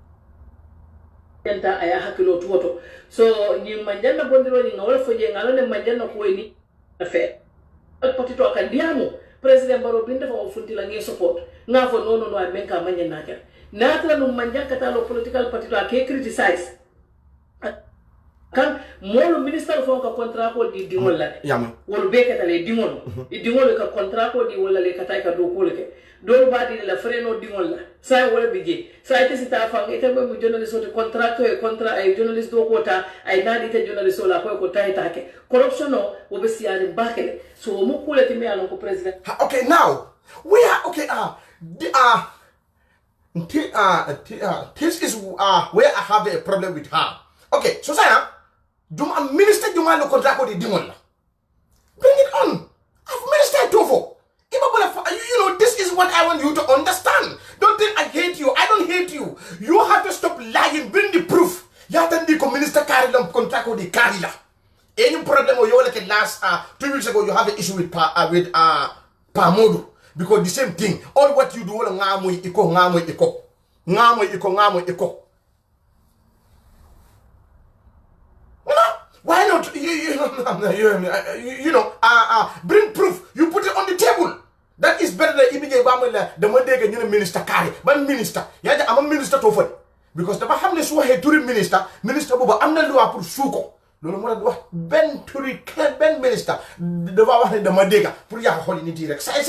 Enta aya hakilo tuoto. So ni manjana bondiro ni ngawala foje ngalone manjana kuweni affair. Patito akandiamo President Barrow binde fa ofunti la nge support. Ngafo no amenka manje naka. Natra no manjaka talo political patito ake criticize. Kan molo minister fo ka contrat ko di dingol la. Yam. Wol beke tale dingol. I dingol ka contrat ko di wala le katay ka do ko le. Do badi la freno dingol la. Sa wala bije. Sa ite sita fa ite mo journalist o contrat e contrat ay journalist do ko ta ay nadi te journalist o la ko tay take. Corruption no wo be siare bakele. So mo kule ti me alon ko president. Okay, now we are okay. This is where I have a problem with her. Okay, so saya Juma minister Juma lo contract ko di dimon la. Bring it on. I've minister Tofo. You know, this is what I want you to understand. Don't think I hate you. I don't hate you. You have to stop lying. Bring the proof. You have to be minister carry them contract ko di carry la. Any problem or you like last 2 weeks ago you have an issue with Pamodu, because the same thing. All what you do ngamwe iko. Why not? Bring proof. You put it on the table. That is better than even the Monday minister carry. But minister, yeah, I'm a minister to for, because the Bahamas who had to minister Boba, I'm not doing suko. No more Ben Turi Ben minister. The Bawa the Madega. Put your holy direct. Side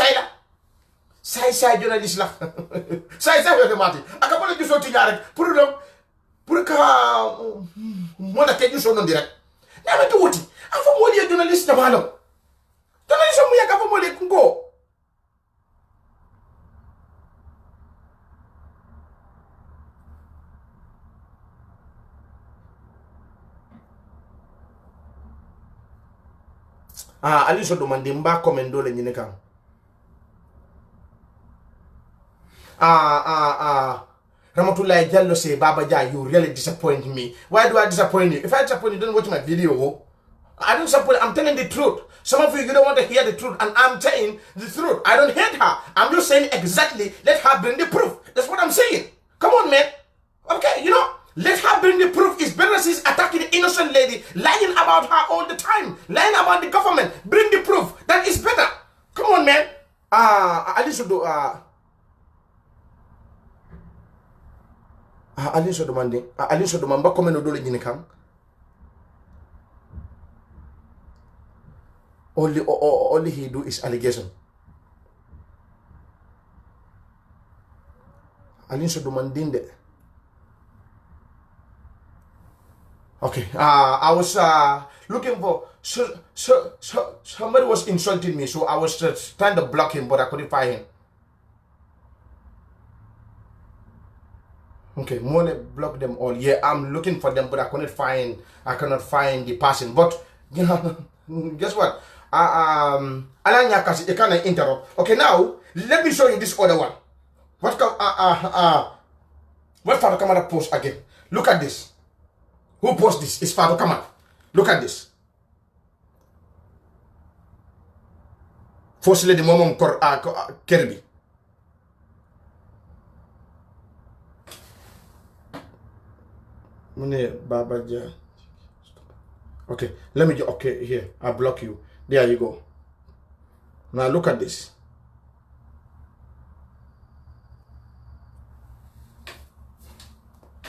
journalist la. Side the Martin. I can't put it so to put it up. Put a car. What I can use on direct. Never do it. I'm from one year journalist. The Malo. Journalism we are from one can go. Aliso demande mba komendo le nyine kan. Ramatullah Jallo say, Baba Jai, you really disappoint me. Why do I disappoint you? If I disappoint you, don't watch my video. I don't disappoint. I'm telling the truth. Some of you don't want to hear the truth, and I'm telling the truth. I don't hate her. I'm just saying exactly. Let her bring the proof. That's what I'm saying. Come on, man. Okay, let her bring the proof. It's better she's attacking the innocent lady, lying about her all the time, lying about the government. Bring the proof. That is better. Come on, man. Aliso demande comment nous donne le kam. All he do is allegation. Aliso demande. Okay. I was looking for somebody was insulting me, so I was trying to block him, but I couldn't find him. Okay, Mole block them all. Yeah, I'm looking for them, but I cannot find the person. But guess what? Alanya kasi you can't interrupt. Okay, now let me show you this other one. What Father Kamara post again? Look at this. Who post this? It's Father Kamara. Look at this. First lady Momom Kirby. Okay, let me okay, here, I block you. There you go. Now look at this.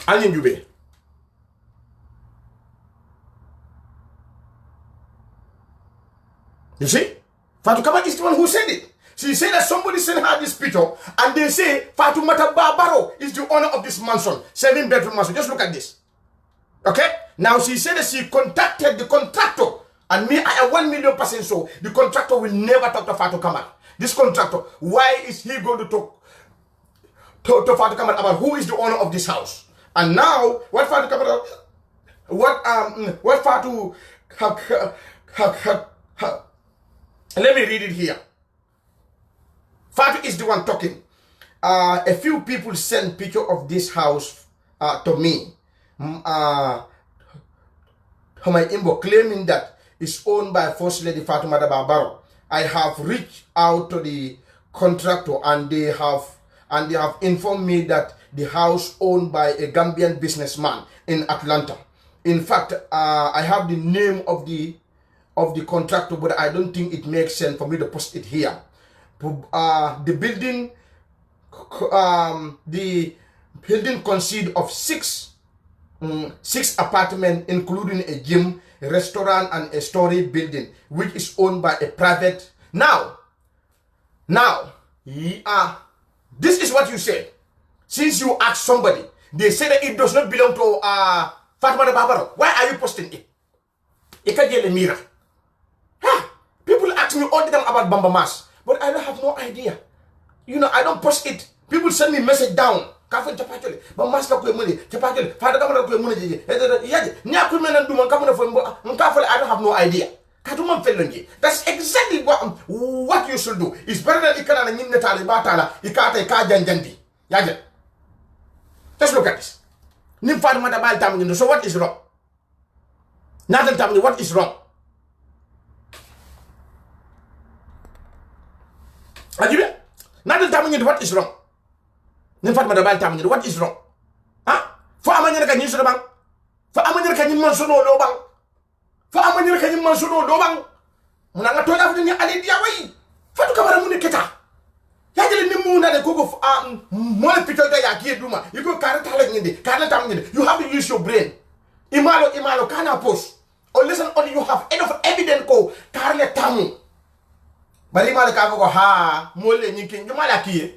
Alin Jube. You see? Fatou Kaba is the one who said it. She said that somebody sent her this picture and they say Fatoumata Barbaro is the owner of this mansion, 7-bedroom mansion. Just look at this. Okay? Now she said that she contacted the contractor. And me, I am 1,000,000% sure the contractor will never talk to Fatou Kamal. This contractor, why is he going to talk to Fatou Kamal about who is the owner of this house? And now, what Fatou Kamal, what Fatou, let me read it here. Fatou is the one talking. A few people sent picture of this house to me, to my inbox, claiming that it's owned by First Lady Fatoumata Barbaro. I have reached out to the contractor and they have informed me that the house owned by a Gambian businessman in Atlanta. In fact, I have the name of the contractor, but I don't think it makes sense for me to post it here. The building consists of six apartments, including a gym, a restaurant, and a story building, which is owned by a private. Now, this is what you said. Since you asked somebody, they say that it does not belong to Fatoumata Barbaro. Why are you posting it? People ask me all the time about Bamba Mas, but I don't have no idea. You know, I don't post it. People send me message down. Kafin chapachole, Bamba Mas la money, chapachole, Father Kamara ko money. I don't have no idea. That's exactly what you should do. It's better than ikana na nyinne tali batala ikata ikajanjandi. Yaje. Just look at this. Nim Fatoumata Bal tamu. So what is wrong? Nothing tamu. What is wrong? Ajibe? Nothing tamu. What is wrong? Nim Fatoumata Bal tamu. What is wrong? Huh? For amanya ka nyin so bang. For amanya ka nyin man so no lo bang. For amanya ka nyin man so no lo bang. Muna nga tola fu ni ale dia way. Fatou Camara mu ne keta. Yajele ni mu na de gogo mo le pito da ya ki duma. You go karata la nyinde. Karata tam nyinde. You have to use your brain. Imalo kana post. Or listen only you have enough evidence ko karle tamu. Bari mala ka ko ha mo le nyiki ngumala ki.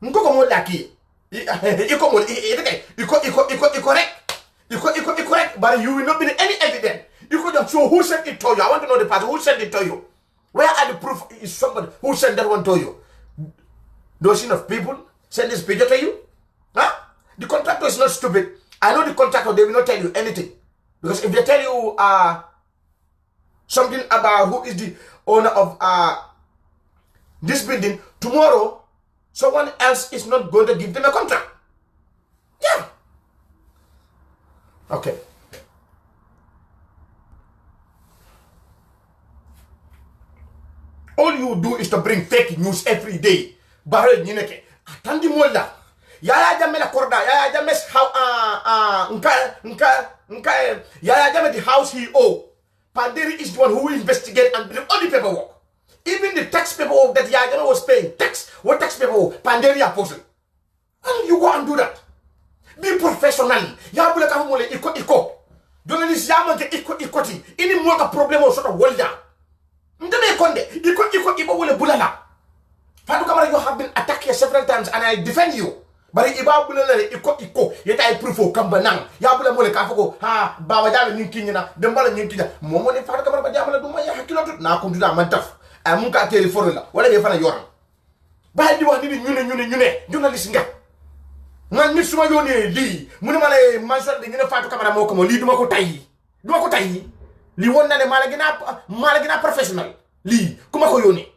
Nkoko mo la ki. Iko mo iko correct. But you will not be any evidence. You could just show who sent it to you. I want to know the person who sent it to you. Where are the proof is somebody who sent that one to you? Those enough people send this picture to you? Huh? The contractor is not stupid. I know the contractor, they will not tell you anything. Because if they tell you something about who is the owner of this building, tomorrow, someone else is not going to give them a contract. Yeah. Okay. All you do is to bring fake news every day. Bahre nyineke. Atandi mola. Yaya jame la korda. Yaya jame how Yaya jame the house he owe. Panderi is the one who will investigate and bring all the paperwork. Even the tax paperwork that Yaya jame was paying. What tax paperwork? Panderi apostle. And you go and do that. Be professional. Ya bule ka mole iko. Journalist ya manke ikoti. Ini mo ka problem o sort of welda. Ndeme konde iko wole bulala. Fatou Camara, you have been attacked here several times and I defend you. But iba bulala iko yeta I proof o kambanang. Ya bula mole ka foko ha bawa jale ninkinyina dembala ninkinya. Momo ne Fatou Camara ba jamala duma ya hakilo tut na ko nduda mantaf. Ay mun ka telephone la wala be fana yoram. Ba di wax ni ñune journalist nga. Man nit suma yone li mune mala manson de ngene Fatou Camara moko mo li duma ko tay. Li won na ne mala gina professional li kuma ko yoni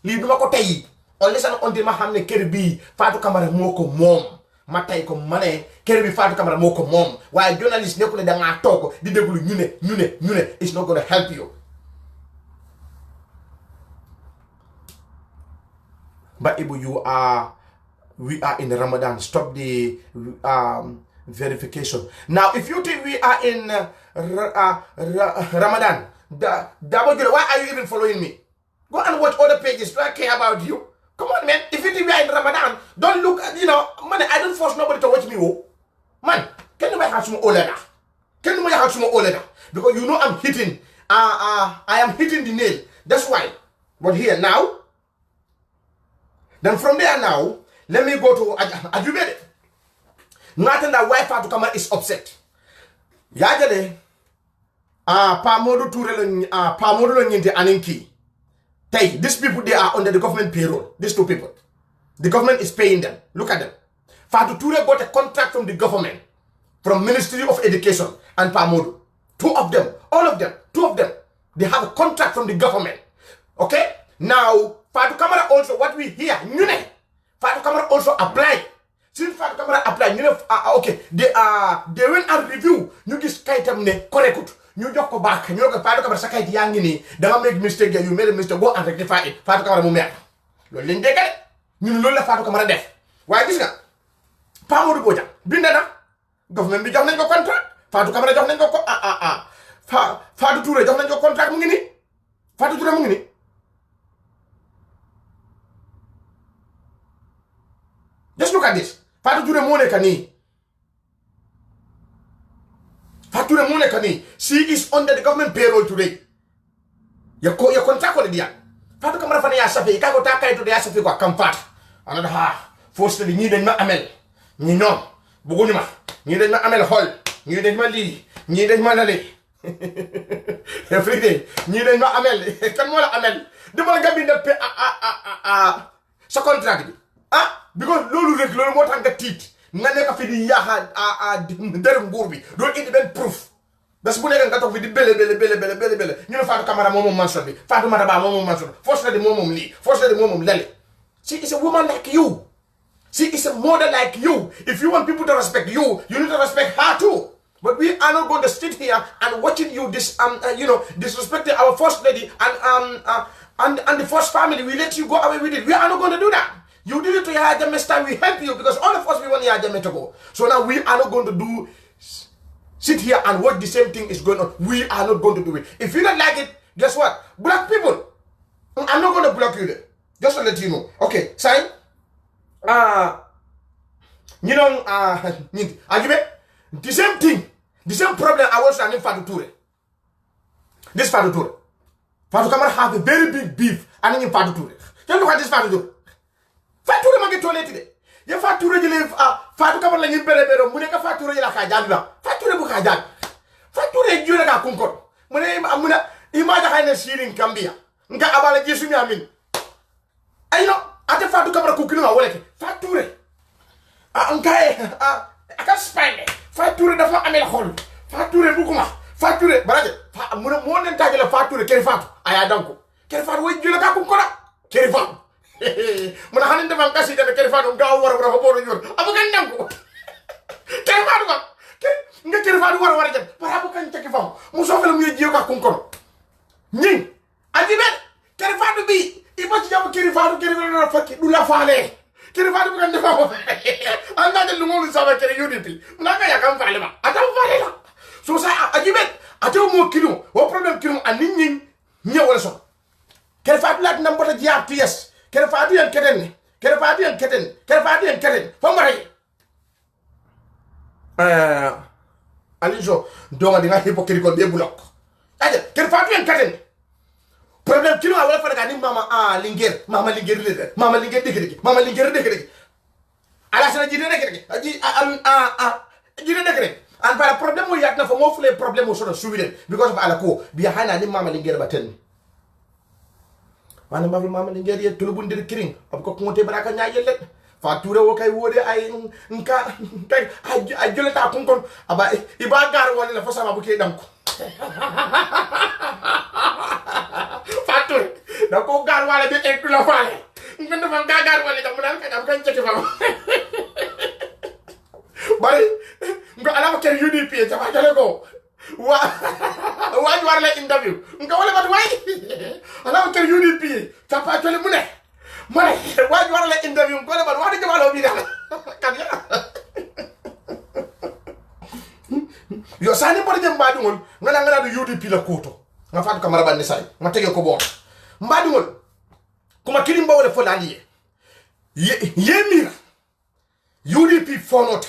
li duma ko tay on lesan on di ma xamne kër bi Fatou Camara moko mom ma tay ko mané kër bi Fatou Camara moko mom waye journalist nekul da nga tok di deglu ñune it's not going to help you. But Ibu, we are in Ramadan. Stop the verification. Now, if you think we are in Ramadan, why are you even following me? Go and watch other pages. Do I care about you? Come on, man. If you think we are in Ramadan, don't look at, man, I don't force nobody to watch me. Oh. Man, can you have some oleda? Because you know I'm hitting, I am hitting the nail. That's why. But here now, Then from there now, let me go to Ajubede. Nothing that why Fatou Camara is upset. Yajade, Pamodu Toure, Pamodu Nyinte Aninki. Hey, these people, they are under the government payroll. These two people. The government is paying them. Look at them. Fatou Toure got a contract from the government, from Ministry of Education and Pamodu. Two of them, all of them, two of them. They have a contract from the government. Okay? Now, Fatou Camara also, what we hear, Fatou Camara also apply. Since Fatou Camara apply, okay, they went and review. You get kaitam ne correct. You just go back. You go Fatou Camara sakay yangi ni. Don't make mistake. You made a mistake. Go and rectify it. Fatou Camara mo mer. Lo len degal. Ñun loolu la Fatou Camara def. Waaye gis nga Pamodu Bojang bind na government bi jox nañ ko contrat. Fatou Camara jox nañ ko Fatou Touré jox nañ ko contrat mu ngi ni. Fatou Touré mu ngi ni. Just look at this. Fatou Touré mo nekk nii. Fatou Touré mo nekk nii. She is under the government payroll today. Ya contract ko dia. Fatou Camara fa ne ya safi ka ko takay to ya safi ko kam fat. Ana ha force li ñi dañ ma amel. Ñi ñom bëgguñu ma. Ñi dañ ma amel xol. Ñi dañ ma li. Ñi dañ ma lale. Every day. Ñi dañ ma amel. Kan mo la amel? Demal nga bind sa contract bi. Because lolu rek lolu motax nga tit nga nek fi di yaha der nguur bi do indi ben proof bas bu nek nga tok fi di bele ñu Fatou Camara mom manson bi Fatou Madaba mom manson force di mom li force di mom lele. She is a woman like you. She is a mother like you. If you want people to respect you, you need to respect her too. But we are not going to sit here and watching you disrespecting our first lady and the first family. We let you go away with it. We are not going to do that. You did it to Yahya Jammeh time, we help you because all of us we want Yahya Jammeh to go. So now we are not going to sit here and watch the same thing is going on. We are not going to do it. If you don't like it, guess what? Black people, I'm not going to block you there. Just to let you know. Okay, sign. The same thing, the same problem I was running Fatou Touré. This Fatou Touré. Fatou Camara have a very big beef and in Fatou Touré. Just look at this Fatou Touré. Fatou Touré ma ngi toilette de. Ya Fatou Touré jëlé Fatou Camara la ngi béré mu ne ka Fatou Touré la ka jàng ba. Fatou Touré bu ka jàng. Fatou Touré jure ka kunkon. Mu ne amuna image xayna sirin Gambia. Nga abala Jesu mi amin. Ay no, ate Fatou Camara ku kilo wala ke. Fatou Touré. Aka spine. Fatou Touré dafa amel xol. Fatou Touré bu kuma. Fatou Touré baraje. Mu ne mo nen tagela Fatou Touré keri Fatou. Aya danko. Keri Fatou way jure ka kunkon. Keri Fatou. Muna hanin defal kasi dana keri Fatou nga wara ko bodo ñor abu kan nangu keri Fatou ko nga keri Fatou wara jëm para bu kan ci fam mu sofal mu jiyo ka kun kono ñing ajibe keri Fatou bi iba ci jamu keri Fatou na fakki du la faale keri Fatou bu kan defal ko anda de lu mo sa ba keri UDP na nga ya kan faale ba ata faale la so sa ajibe ata mo kilo wo problem kilo an ñing ñewal so keri Fatou lat na mbota ji RTS kere Fatou yan keten fomare alijo donga dinga hypocrite ko be block aja kere Fatou yan keten problem kilo wala fa daga ni mama linger degere ala sana jide degere aji jide degere an para problem mo yakna fo mo fule problem mo so Sweden because of ala ko bi hana ni mama linger baten mana mama Linguère ye tulu bundir kiring ab ko ngote baraka nyaayel Fatou Touré wo kay wode ay nka kay ay jolata kun kon aba iba gar wala la fa sama bu ke dam ko Fatou Touré da ko gar wala bi ek la faale ngende fam gar wala dam dal ka dam kan ci fam bari ngo ala ko ker UDP ta fa jale ko waaj war la interview nga wala bat way ala ko UDP ta pa tole mu ne ma ne waaj war la interview ko la bat wax di jamaalo bi dal kan ya yo sani bari jëm mbadungol nga do UDP la koto nga Fatou Camara ban say ma tege ko bo mbadungol kuma kilim ba wala fo laliye yemira UDP fonot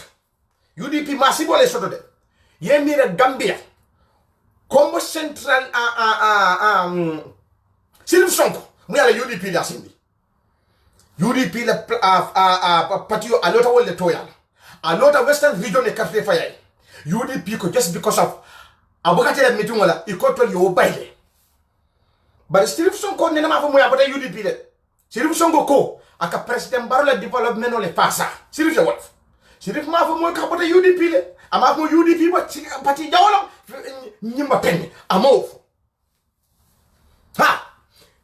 UDP masibo le soto de yemira Gambia Combo Central Silif Sonko mu yalla UDP la sindi UDP la patio a lota wole toyal a lota western region e carte fayay UDP ko just because of abukate la meeting wala ikotol yo bayle but Sirif Sonko nena ma fa moya bata UDP de Sirif Sonko ko aka president Barrow la development ole pasa Sirif ya wolf Sirif ma fa moy ka bata UDP le ama ko UDP ba parti jawolo nyimba penni amof ha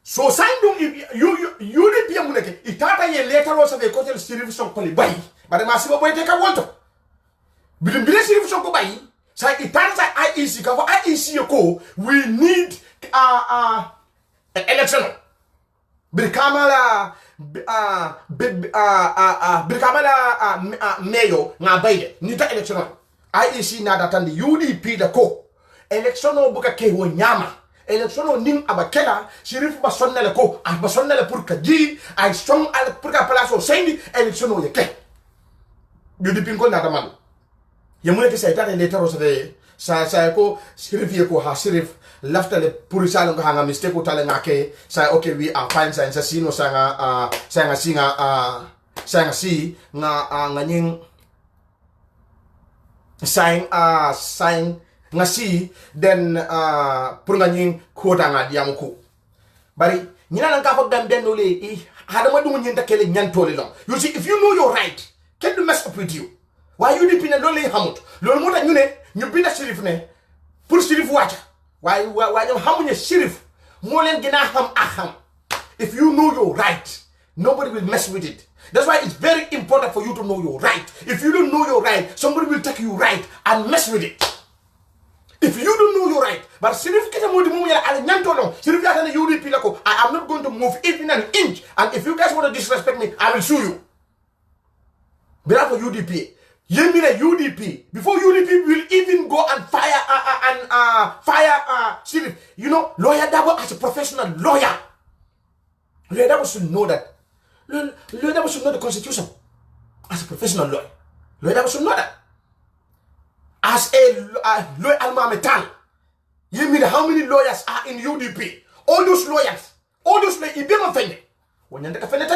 so sandum UDP amuneke itata ye letter o save ko tel Sirif Sonko li bay bare ma sibo boy te ka wolto bilim bile Sirif Sonko bay sa itata sa IEC ka fo IEC ko we need election brikamala mayo nga bayde nita election IEC na datandi UDP da ko election o buka ke wo nyama election o ning abakela Sheriff ba sonnale ko ba sonnale pour ka ji ay strong al pour ka place o sendi election o yeke UDP ko na da man yamune ke sa itata letter o sa ko Sheriff ye ko ha Sheriff lafta le pour ça nga hanga mistake ko tale ngake sa okay we are fine sa sino sa nga si nga nganying sign nga si then pour nganying ko nga diam ko bari nyina nan ka fo gambe no le hada ma dum nyinta kele nyantole lo you see if you know your right can do mess up with you why you dipine lo le hamut lo mo ta ñu ne ñu binda Sheriff ne pour Sheriff wacha why hamunya Sheriff mo len gina ham aham if you know your right nobody will mess with it. That's why it's very important for you to know your right. If you don't know your right, somebody will take you right and mess with it. If you don't know your right, but Sheriff kita mo di mo ya ala nyantolo Sheriff ya na UDP lako I am not going to move even an inch, and if you guys want to disrespect me I will sue you. But for UDP Yemina UDP before UDP will even go and fire Sheriff. You know, Lawyer Dabo as a professional lawyer, Lawyer Dabo should know that. Lawyer Dabo should know the Constitution as a professional lawyer. Lawyer Dabo should know that. As a lawyer alma metal, Yemina, how many lawyers are in UDP? All those lawyers, Ibema offended. When you're offended,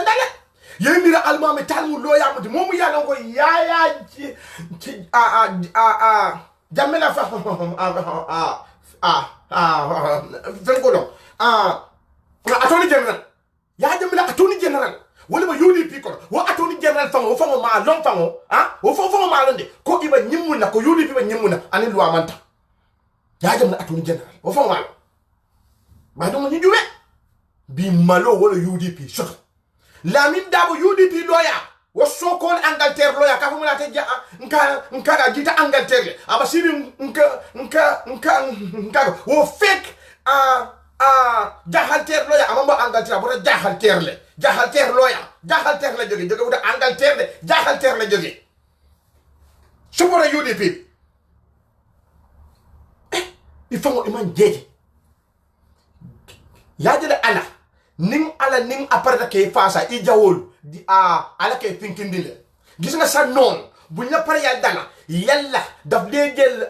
Yemira alma metal mu lawyer mu mo ya ngo ya jamela fa fengolo attorney general ya jamela attorney general wala ma UDP ko wo attorney general fango ma lon fango wo fango ma londe ko iba nyimuna ko UDP ba nyimuna ani loi manta ya jamela attorney general wo fango ma ba do ni juwe bi malo wala UDP soto Lamin Dabo UDP lawyer was so called Angleterre lawyer ka fumula te nka jita Angleterre abasiri nka wo fake jahalter lawyer amamba Angleterre bota jahalter lawyer le joge wuta Angleterre jahalter le joge supporter UDP il faut iman jeje yajele ala ning aparta ke fasa I jawol di ala ke finkindile gis nga sa non buñ la pare yal dala yalla daf de jël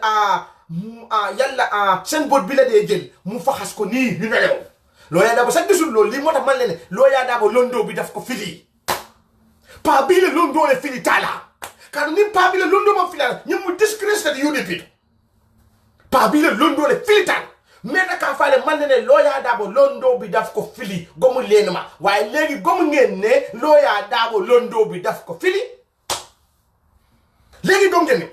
yalla sen bot bi la de jël mu faxas ko ni ñu nelew Lawyer Dabo sa gisul lol li motax man leen Lawyer Dabo londo bi daf ko fili pa bi le londo le fili tala kan ni pa bi le londo mo fili ñu mu disgrace de UDP pa bi le londo le fili tala mena ka fale man ne Lawyer Dabo londo bi daf ko fili gomu lenuma waye legi gomu ngeen ne Lawyer Dabo londo bi daf ko fili legi do ngeen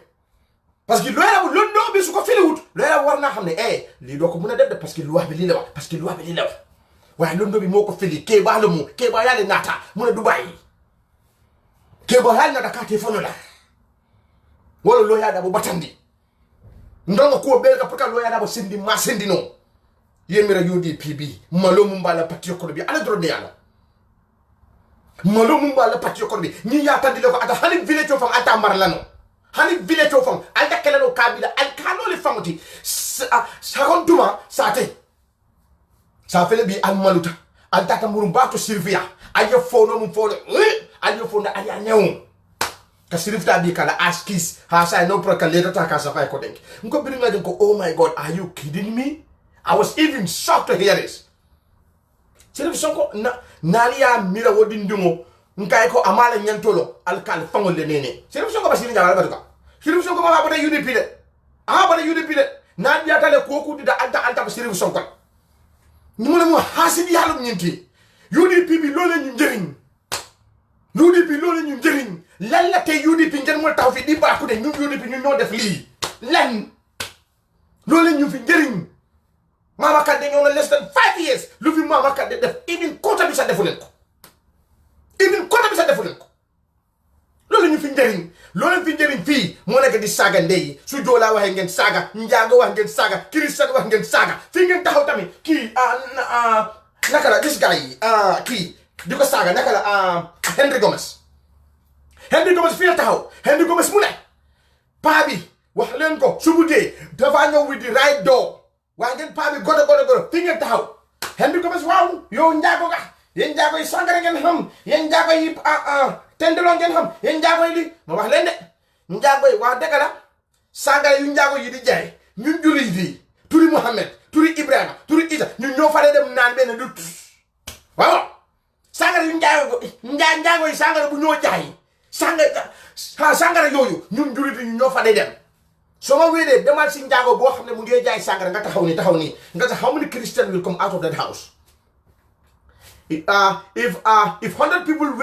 parce que Lawyer Dabo londo bi su ko fili wut Lawyer Dabo war na xamne li do ko mëna def parce que loi bi li la wax parce que loi bi li la wax waye londo bi moko fili ke ba lu mu ke ba yale nata mëna Dubai ke ba hal na da ka telephone la wala Lawyer Dabo batandi ndongo ko belka pour ka Lawyer Dabo sindi ma sindi no yemira UDP bi malo mumbala patio ko bi ala drone yalla malo mumbala patio ko bi ni ya tandi le ko ata hani village of ata marlano hani village of alta kelano kabila al kano le famoti sakontuma sate sa fele bi al maluta alta tamuru bato Sylvia ayo fono mu fono ayo fono ayo nyew ka Sheriff ta bi kala askis ha sa no pro ka leta ta ka sa fay ko denk nko bi nga ko oh my god are you kidding me I was even shocked to hear this Sheriff Sonko nalia mira wodi ndimo nkai ko amala nyantolo alkal fangol le nene Sheriff Sonko basini jala batuka Sheriff Sonko ma bata UDP de bata UDP de na biata le koku da alta Sheriff Sonko ni mo le mo hasibi yalum nyinti UDP bi lolé ñu njëriñ UDP lolé ñu njëriñ lan la tay UDP ngeen mo taw fi di baaku de ñu UDP ñu ñoo def li lan lolé ñu fi njëriñ Mama Kandeh ñoo na less than 5 years lu fi Mama Kandeh def even quota bi sa defu len ko even quota bi sa defu len ko lolé ñu fi njëriñ lolé fi njëriñ fi mo nekk di saga ndey su jola waxe ngeen saga njaago wax ngeen saga Christian wax ngeen saga fi ngeen taxaw tamit ki nakala this guy ki diko saga nakala Henry Gomez fi la taxaw Henry Gomez mu ne pa bi wax leen ko su budé dafa ñëw with the right door wa ngeen pa bi godo fi ngeen taxaw Henry Gomez waaw yow njaago ga yeen njaago yi sangara ngeen xam yeen njaago yi tendelo ngeen xam yeen njaago yi li ma wax leen de njaago yi wax dëgg la sangara yu njaago yi di jaay ñun jullit yi turi Mohammed turi Ibrahima turi Isa ñun ñoo fa dem naan benn du waaw sangara yu njaago yi sangara bu ñoo jaay sangara yooyu ñun jullit yi ñoo fa dem so ma wédé demal ci njaago boo xam ne mu ngi jaay sangara nga taxaw ni nga tax how many Christians will come out of that house if 100 people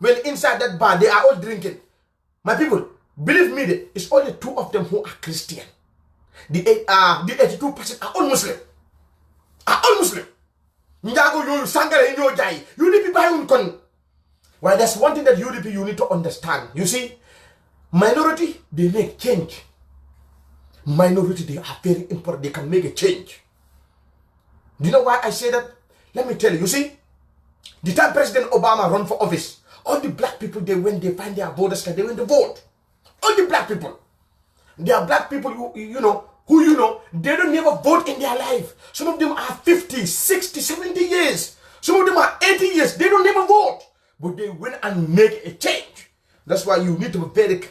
went inside that bar, they are all drinking. My people, believe me, it's only 2 of them who are Christian. The 82% are all Muslim. Njago yo sangara yo jai. UDP bayun kon. Well, that's one thing that UDP you need to understand. You see, minority they make change. Minority they are very important. They can make a change. Do you know why I say that? Let me tell you. You see, the time President Obama run for office, all the black people they find their voters card, they went to vote. All the black people. There are black people who you know, they don't never vote in their life. Some of them are 50, 60, 70 years. Some of them are 80 years. They don't never vote. But they went and make a change. That's why you need to be very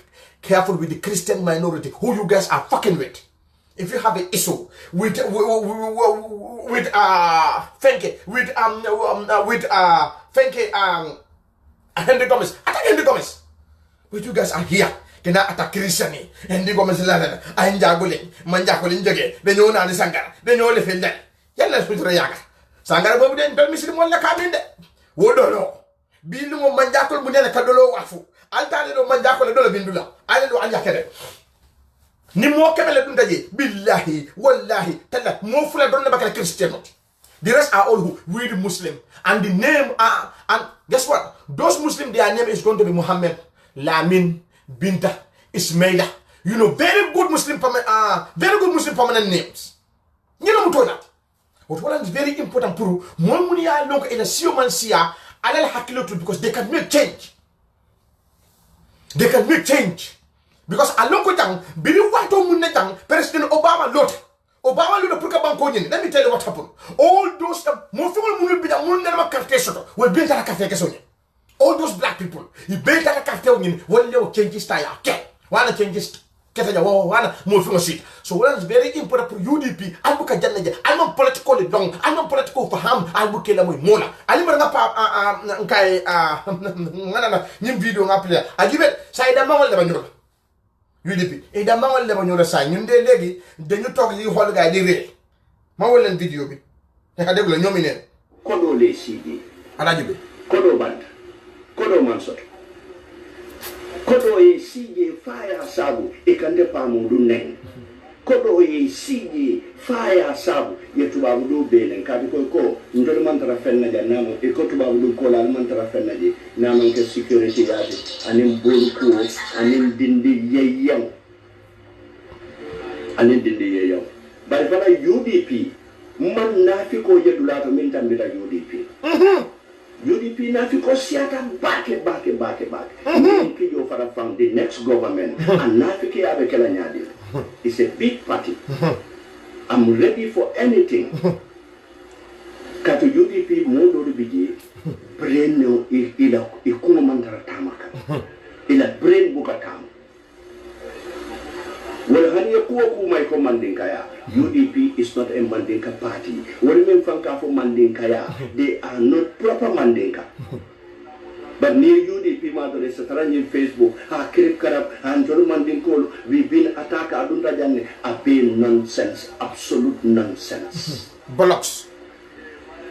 careful with the Christian minority who you guys are fucking with. If you have an issue with Henry Gomez, attack Henry Gomez. But you guys are here. Kena attack Christian. Henry Gomez la ay njagulin, manjakulin joge, dañu naan sangara, dañu le fel dal. Yalla sutura yaga. Sangara bobu den dal misri mo la kaminde. Wodolo. Bi lu mo manjakul bu nene kadolo wafu. Altane do manjakul do la bindula. Ale do anja kede. Ni mo kemele dun daje billahi wallahi talla mo fula don bakala Christian. The rest are all who we the Muslim and the name and guess what, those Muslim their name is going to be Muhammad, Lamin, Binta, Ismaila, very good Muslim permanent names. You know that. But what is very important for mon munia lonko in a sioman sia alal hakilotu because they can make change. Because alonko jang bili wato munne jang President Obama lot purka banko nyini. Let me tell you what happened. All those mo fingol munul bida munul na carte soto will be ta carte kesonye. All those black people he be ta carte nyini wala lew change style okay. Wala change keta ja wana mo fingol sit. So what is very important for UDP albuka janna je alman political long alman political faham albuke la moy mona alimba nga pa nkai ngana nyim video nga pele ajibe sayda mangol da banyo UDP e da mangol le bañu la say ñun de légui dañu tok yi xol gaay di ré ma wol len vidéo bi da dégg la ñomi neen kodo le CD ala jibe kodo band kodo mansot kodo e CD fire sabu e kande pa mo du nen kodo e CD fire sabu ye tuba du belen kadi ko ndol man tara fenna ja namo e ko tuba du ko la man tara fenna ji namo ke security yade anim bolko anim dindi yeyam bari fana UDP man nafi ko jedulato min tambita UDP UDP nafi ko siata bake UDP yo fara from the next government and nafi ke abe kala nyadi. It's a big party. I'm ready for anything. Kato UDP mo do biji brain no ila ikuno mandara tamaka ila brain buka tam wala hani ko may ko mandinka UDP is not a mandinka party wala men fanka for mandinka they are not proper mandinka But near UDP madore satarani Facebook ha kirip karab and Joluman call we've been attacked adunda jane a been nonsense, absolute nonsense. Bollocks.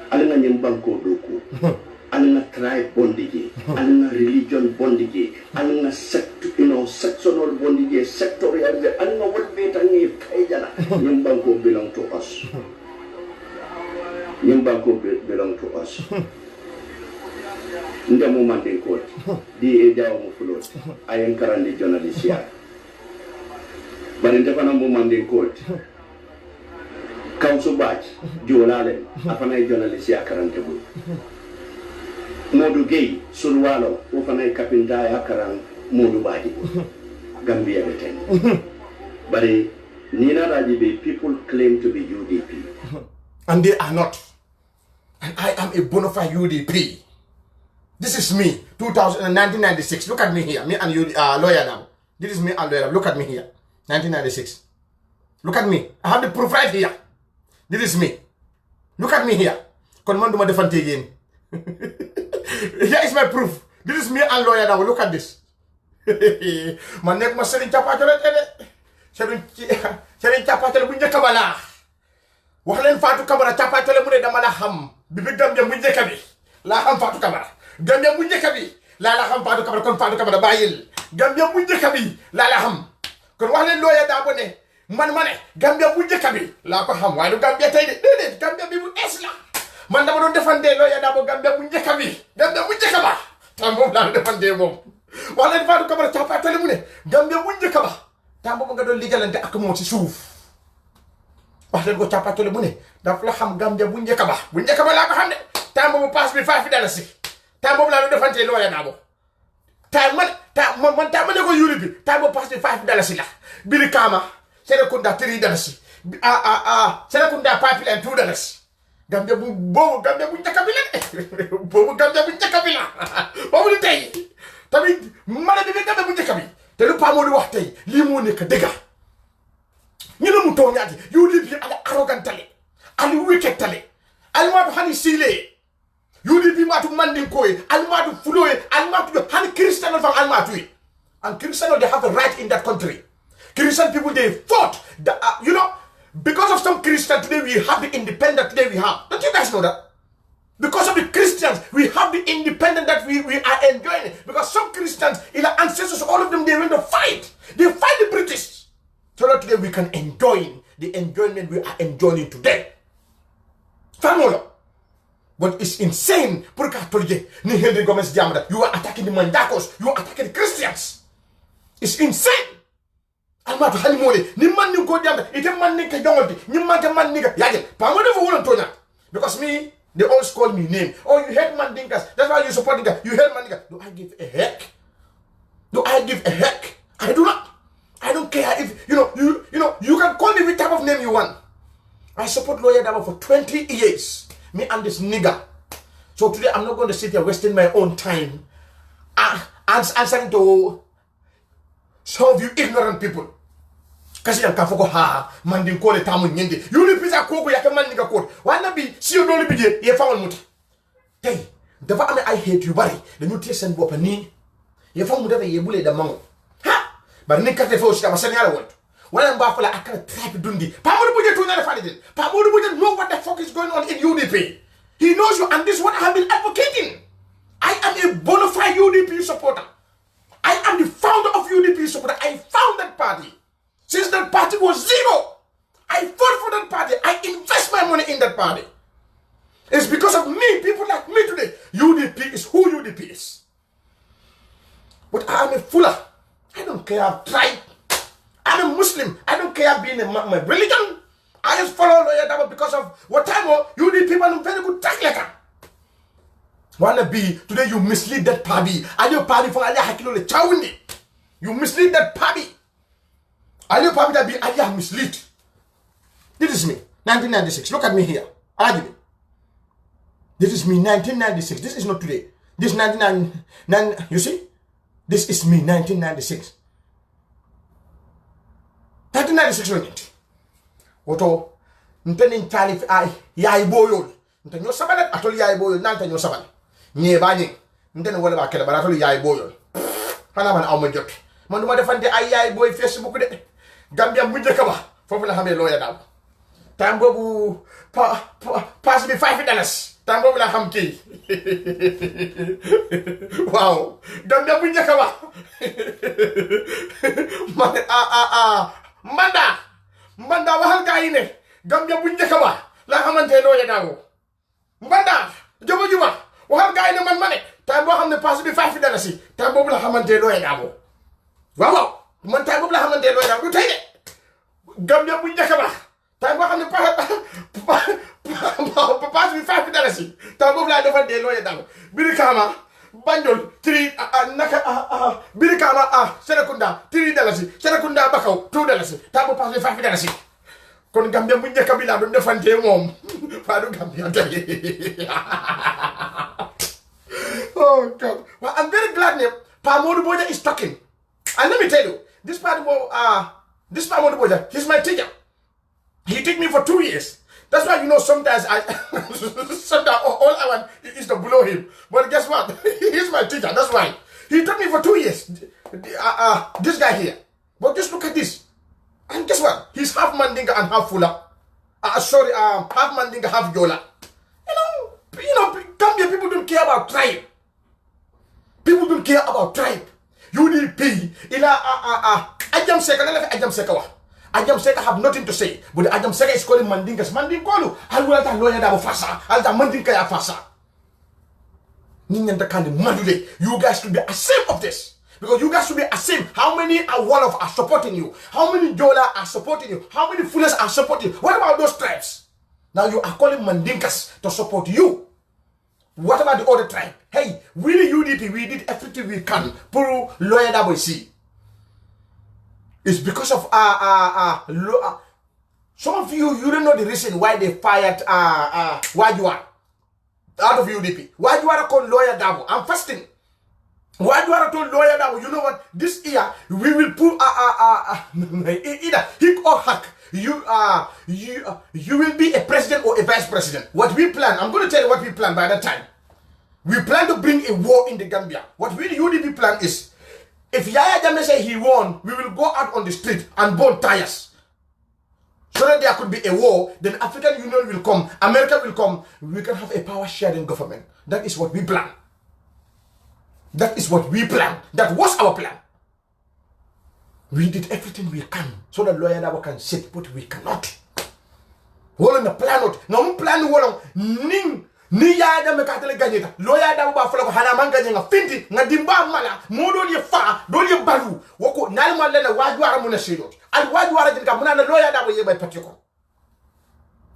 Alina nyembanko doku. Alina tribe bondage, alina religion bondage, alina sectional bondage, sectorial, alina what better ni kajana. Nyembanko belong to us. Nyembanko belong to us. Ndamo Manding Court, di Eja Mufulot, I am currently journalist here. But in the Panama Manding Court, Council Batch, Joel Allen, Afanai journalist here currently. Modu Gay, Sulwalo, Ufanai Kapinda Akaran, Modu Badi, Gambia Beten. But Nina Rajibe, people claim to be UDP. And they are not. And I am a bona fide UDP. This is me, 1996. Look at me here. Me and you, lawyer now. This is me and lawyer. Look at me here. 1996. Look at me. I have the proof right here. This is me. Look at me here. Command my defense again. Here is my proof. This is me and lawyer now. Look at this. My neck must sell in Chapatole. Selling Chapatole with the Kabbalah. Wahlen Fatu Kabbalah Chapatole with the Malaham. Bibigam the Mujekabi. Laham Fatu Kabbalah. Gambia bu njëkk bi la xam Fatou Camara kon Fatou Camara bayil Gambia bu njëkk bi la xam kon wax leen looya daa bo ne man ma ne Gambia bu njëkk bi la ko xam waaye du Gambia tey de déedéet Gambia bi bu es la man dama doon defandee looya daa bo Gambia bu njëkk bi Gambia bu njëkk ba tam moom laa defandee moom wax leen Fatou Camara capatale mu ne Gambia bu njëkk ba tam boobu nga doon ligalante ak moom ci suuf wax leen ko capatale mu ne daf la xam Gambia bu njëkk ba laa ko xam ne tam boobu pass bi $5 time bobu la defante lawyer na bo time man time ne ko yuri bi time bo pass $5 la biri kama sere kunda $3 sere kunda pipeline $2 Gambia bu Gambia bu njakabi la bobu Gambia bu njakabi la bobu ni tay tamit mala bi Gambia bu njakabi te lu pa mo di wax tay li mo nek dega ñu la mu toñati UDP ala arrogantale ali wiketale alma hani sile UDP matu manding koy almatu fuloy almatu han Christian from almatu and Christian they have a right in that country. Christian people they fought because of some Christian today we have the independent today we have. Don't you guys know that? Because of the Christians we have the independent that we are enjoying because some Christians in our ancestors all of them they went to fight. They fight the British so that today we can enjoy the enjoyment we are enjoying today. Family. But it's insane. You are attacking the Mandakos. You are attacking the Christians. It's insane. I'm not honeymoon. Niman go down. It's a man nigga. You man nigga. Yagel. Because me, they always call me name. Oh, you hate Mandinkas. That's why you support nigga. You hate Mandinkas. Do I give a heck? Do I give a heck? I do not. I don't care if you can call me which type of name you want. I support Lawyer Dabo for 20 years. Me and this nigga. So today I'm not going to sit here wasting my own time answering to some of you ignorant people. Kasi yang kafoko manding ko le tamu nyende. You pisa koko ya mandinga ko. Wana bi si you don't be ye fa muti. Hey, dafa ame I hate you bari. The new tesen bopa ni. Ye fa muta ye bule da mango. Ha! Bari ni kate fo shika masani ala wot. Wala mbafala akala trap dundi. Pamodu buje tu na fali. Pamodu buje know what the fuck is going on in UDP. He knows you, and this is what I have been advocating. I am a bona fide UDP supporter. I am the founder of UDP supporter. I found that party. Since that party was zero, I fought for that party. I invest my money in that party. It's because of me, people like me today. UDP is who UDP is. But I am a fuller. I don't care I've tried. I'm a Muslim. I don't care being my religion. I just follow Lawyer Dabo because of what time UDP people are very good track record. Wanna be today you mislead that party. Are you party for Ali Hakilo le Chawindi? You mislead that party. Are you party that be Ali mislead? This is me, 1996. Look at me here. Argue. This is me, 1996. This is not today. This is 1999. You see? This is me, 1996. 1996 when it. Woto nteni talif ay yaay boyol ntanyo sabale atol yaay boyol nan tanyo sabale nye bañi ndene wala ba kele barato yaay boyol xana man awma jot man duma defante ay yaay boy Facebook de Gambia bu njëkk ba fofu la xamé Lawyer Darboe time bobu pass bi $5 time bobu la xam ki wow Gambia bu njëkk ba man manda waxal gaay ne Gambia bu njëkk ba la xamanté Lawyer Darboe manda jobo juma waxal gaay ne man mané time bo xamné pass bi $5 time bobu la xamanté Lawyer Darboe waaw man time bobu la xamanté Lawyer Darboe du tay de Gambia bu njëkk ba time bo xamné pass bi $5 time bobu la defal de Lawyer Darboe Birikama Banjul 3 naka Birikama Serekunda $3 Serekunda Bakaw $2 time bobu pass bi $5 kon Gambia bu njëkk bi la do defante mom fa do Gambia tay oh God. Well, I'm very glad Pa Modou Bojang is talking. And let me tell you, this Pa Modou Bojang, he's my teacher. He taught me for 2 years. That's why, you know, sometimes sometimes all I want is to blow him. But guess what? He's my teacher. That's why. He taught me for 2 years. This guy here. But just look at this. And guess what? He's half Mandinka and half Fula. Half Mandinka, half Yola. You know, Gambia people don't care about tribe. People don't care about tribe. UDP, Ajam Seka, Ajam Seka have nothing to say. But Ajam Seka is calling Mandinkas. Mandinkolu. I will have Lawyer Darboe Fasa. I'll have Mandinka ya Fasa. You guys should be ashamed of this. Because you guys should be ashamed. How many Wolof are supporting you? How many Jola are supporting you? How many Fulas are supporting you? What about those tribes? Now you are calling Mandinkas to support you. What about the other tribe? Hey, we the UDP, we did everything we can. Puru Lawyer Darboe see. It's because of some of you don't know the reason why they fired Wajuara out of UDP. Wajuara called Lawyer Darboe. I'm fasting. Wajuara told Lawyer Darboe, you know what? This year we will put either hick or hack. You will be a president or a vice president. What we plan, I'm going to tell you what we plan by that time. We plan to bring a war in the Gambia. What we the UDP plan is, if Yahya Jammeh say he won, we will go out on the street and burn tires. So that there could be a war, then African Union will come, America will come, we can have a power sharing government. That is what we plan. That is what we plan. That was our plan. We did everything we can so that Lawyer Darboe can sit, but we cannot. Wala na planot. Na plan wala ning ni ya da me katele ganyeta. Lawyer Darboe ba fala ko hana man ganye nga finti nga dimba mala mo do ye fa do ye balu woko nal ma lena Wajuara mo na sidot. Al Wajuara jin ka mo na Lawyer Darboe ye bay patiko.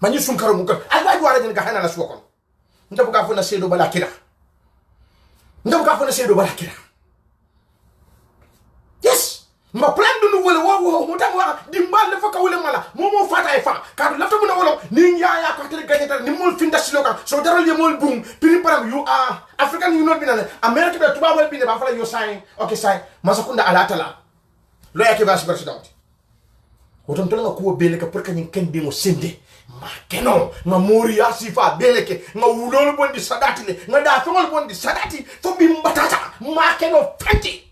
Mani sunkaro mu ko al Wajuara jin ka hana la suwakon. Ndabu ka fona sedo bala kira. Ndabu ka fona sedo bala kira. Yes. Ma plan dunu wala wo mutangwa dimbal le faka wala mala momo fata e fa ka lafta muna wala ni ya ko tele ganyeta ni mol finda siloka so daral ye mol boom piri param you are African Union binane America be tuba wal binde ba fala you sign okay sign masakunda alatala lo yake vice president woton tele ko bele ka pour que ni kendi mo sende ma keno na mori asifa beleke nga wulol bondi sadati le nga da fongol bondi sadati fo bi mbatata ma keno fanti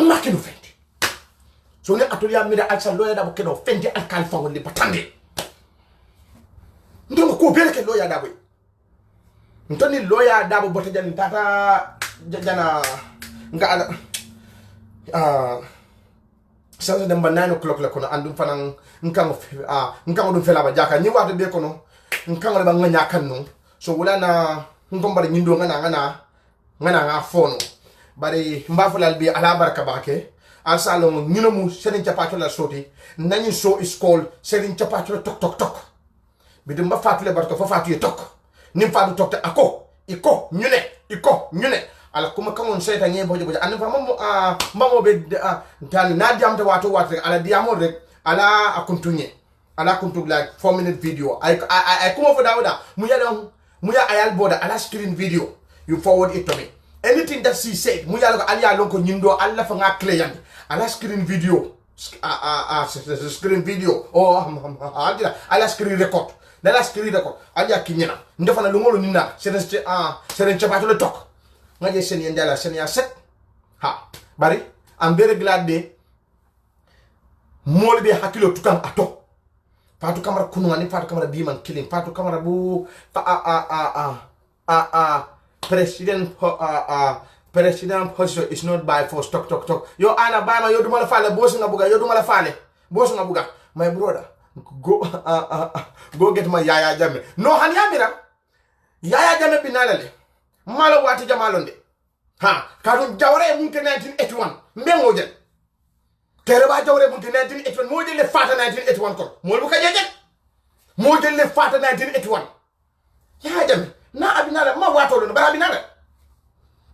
Makino fendi. So ne atolia mira alsa Lawyer Darboe keno fendi al kalfa woni batande. Ndongo ko beleke Lawyer Darboe. Ntoni Lawyer Darboe bote jani tata jana nga ala sasa dem ba 9 o'clock la kono andum fanan nkango dum fela ba jaka ni wata be kono nkango ba nganya kanno so wala na ngombare nyindo ngana nga fono bari mbafulal bi ala baraka bake al salon nyunamu serin chapato la soti nani so is called serin chapato tok bi dum ba fatule barka fa fatu tok nim fatu tok ako iko nyune ala kuma kamon seyta nge bojo an fa mamo be tan na diam ta wato ala diamo rek ala akuntunye ala kuntu like 4-minute video I come over dawda muya ayal boda ala screen video you forward it to me. Anything that she said, muya aliya lonko nyindo alla fa nga clear ala screen video screen video or ala screen record la skiri ko aja kinyana ndefa na lungolo nina seren chabato le tok ngaje sen yendala sen ya set ha bari am very glad de mol be hakilo tukam ato Fatou Camara kunwani Fatou Camara biman killing Fatou Camara bu president position is not by force talk yo ana bama yo duma la fale boss nga buga yo duma la fale boss nga buga my brother go get my Yaya Jammeh no han yamira Yaya Jammeh binalale malo wati jamalonde ha kadun jawre mun 1981 mbengo jen tere ba jawre mun 1981 mo jelle fata 1981 ko mo bu ka jeje mo jelle fata 1981 Yaya Jammeh na abinala ma wato do bara abinala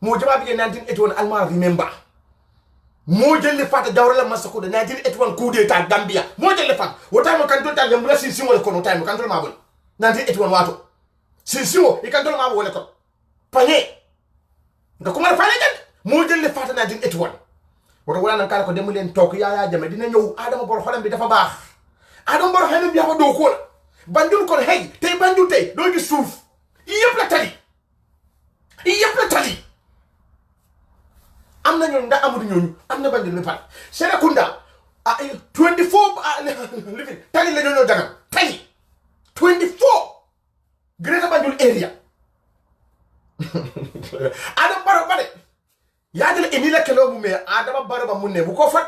mo jama bi 1981 alma remember mo jelle fata jawre la masako de 1981 coup d'état Gambia mo jelle fat wota mo kan total ngam si singo ko no time kan tol ma bol 1981 wato si singo e kan tol ma bol ko pagne nga ko ma pagne jan mo jelle fata 1981 woto wala nan kala ko demu len tok Yaya Jammeh dina ñew Adama Barrow xolam bi dafa baax Adama Barrow xene bi do ko la bandul ko hey tay bandul tay do gi suuf yépp la tali am na ñooñu ndax amul ñooñu am na bandul mi pat Serekunda 24 living tali la ñoo dagal tali 24 Greater Banjul area Adama Barrow bade yaadele emila kelo mu me Adama Barrow ba munne bu ko fat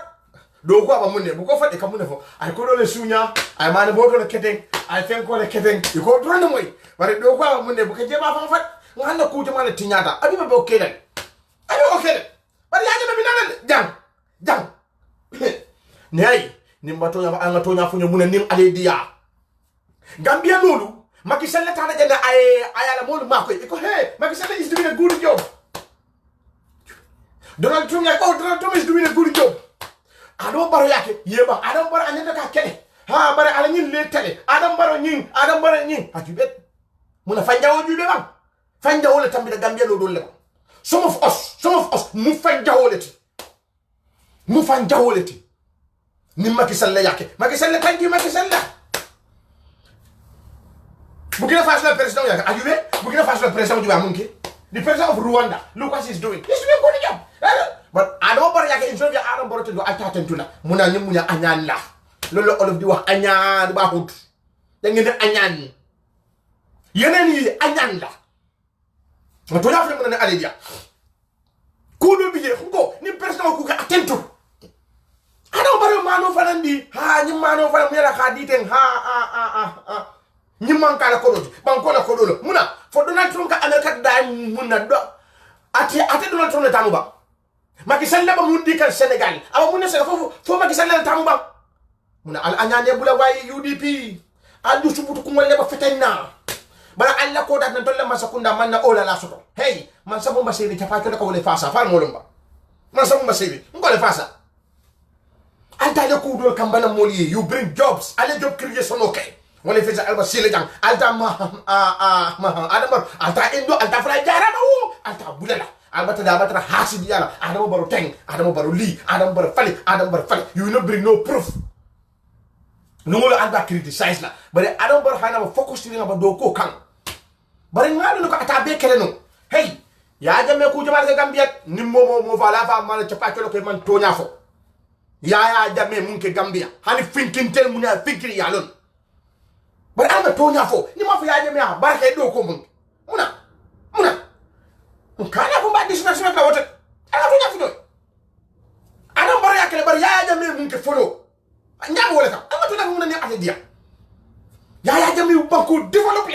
do ko ba munne bu ko fat e ka munne fo ay ko do le sunya ay mane bo do le keteng ay fen ko le keteng ko do na moy bare do ko ba munne bu ke jeba fa fat ngana ku jama le tinyata abi be okay den abi okay den bare yaade be binana jang nei nimbato ya anga to nya fu munne nim ale dia Gambia nolu Macky Sall ta na jana ay ayala molu mako ko hey Macky Sall is doing a good job Donald Trump is doing a good job. Adama Barrow yake yeba Adama Barrow anyanda ka kene ha bare ala ñin le tele Adama Barrow ñin ajubet muna fanjawo jube bam fanjawo le tambi da Gambia lo dole some of us mu fanjawo le ti ni Macky Sall yake Macky Sall tanki Macky Sall Burkina Faso le president yake ajube Burkina Faso le president jube amunki the president of Rwanda look what he's doing he's doing a good job but Adama Barrow yake instead of Adama Barrow to go atatentuna muna nyimunya anyan la lolo olof di wax anyan ba hut da ngeen anyan yeneen yi anyan la ma to yafu muna ne aledia ko do biye ko ni president ko ka atentu Adama Barrow mano fanandi ha ni mano fana mu yala khaditen ha ni manka la ko do banko la ko do muna fo Donald Trump ka America da muna do ate Donald Trump le tamu ba Macky Sall ba mundi kan Senegal awa munne se fo Macky Sall le tamu ba muna al anyane bula way UDP al du subutu ko ngol ba fetenna bala alla ko dat na tolle masakunda man na ola la soto hey man sabu masiri tafa ko ko le fasa far molumba man sabu masiri ngole fasa alta le ko do kambana moli you bring jobs ale job creation okay wala feza alba sile jang alta ma Adama alta indo alta fra jarama wo alta bulala albata da batara hasidi yala Adama Barrow teng Adama Barrow li Adama Barrow fali you will not bring no proof no ngolo alba criticize la bare Adama Barrow hana ba focus ni ba do ko kan bare ngalo ko ata be kele no hey Yaya Jammeh ku jama ga Gambia ni mo vala fa man ci patcho ko man tonya fo Yaya Jammeh mun ke Gambia hani finkintel mun ya fikri yalon bare alba tonya fo ni ma fa Yaya Jammeh barke do ko mun muna kana ko ba disna ka wote ala to nyafu do Adama Barrow yakele bar Yaya Jammeh mun ke folo nyam wala ka ama to na mun ne ate dia Yaya Jammeh banko develop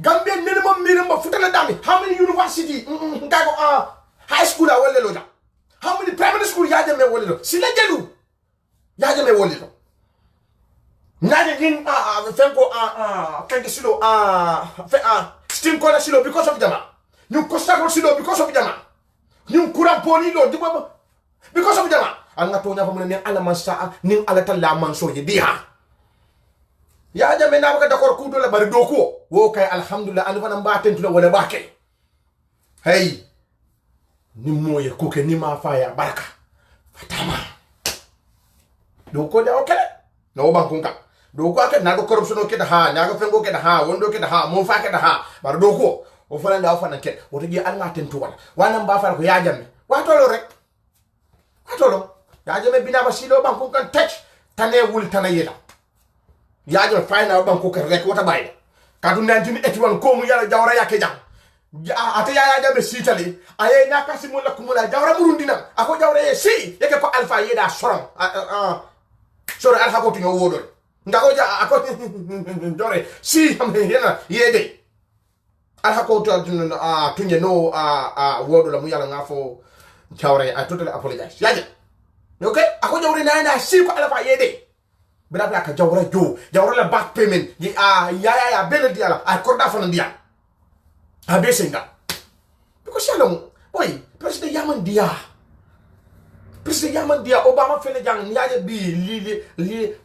Gambia minimum futala dami how many university ngago high school wala lo how many primary school Yaya Jammeh wala lo sila jelu Yaya Jammeh wala lo nade din fenko kanke silo steam kola silo because of jama ñu costa ko silo because of jama ñu kuram poli lo di baba because of jama anga to nya fa mun ne ala mansa ni ala talla manso je dia Yaya Jammeh na baka d'accord ku do la bari do ko wo kay alhamdulillah an fana mbatentu la wala bakay hey ni moye ko ke ni ma fa ya baraka fatama do ko da okele no bankunka do ko ake nago corruption ke da ha nago fengo ke da ha wondo ke da ha mo fa ke da ha bar do ko o fana da o fana ke o tagi al ngaten to wala wana ba fa ko ya jamme wa tolo rek wa tolo ya jamme bina ba silo ban ko kan touch tane wul tanayela ya jamme final ban ko kan rek wata bayda ka dun 1981 ko mu yala jawra yake jam ate ya jamme sitali aye nyaka simula kumula jawra murundina ako jawra ye si yake ko alpha yeda soron sore alpha ko tinyo wodol ndako ja ako dore si yana yede alpha ko tunye no wodol mu yala ngafo jawra I totally apologize yaje okay ako jawra na si ko alpha yede bla bla ka jawra jo jawra la back payment ya benedi ala akorda fana dia abesenga because shalom boy president yaman dia Obama fele jang niaje bi li be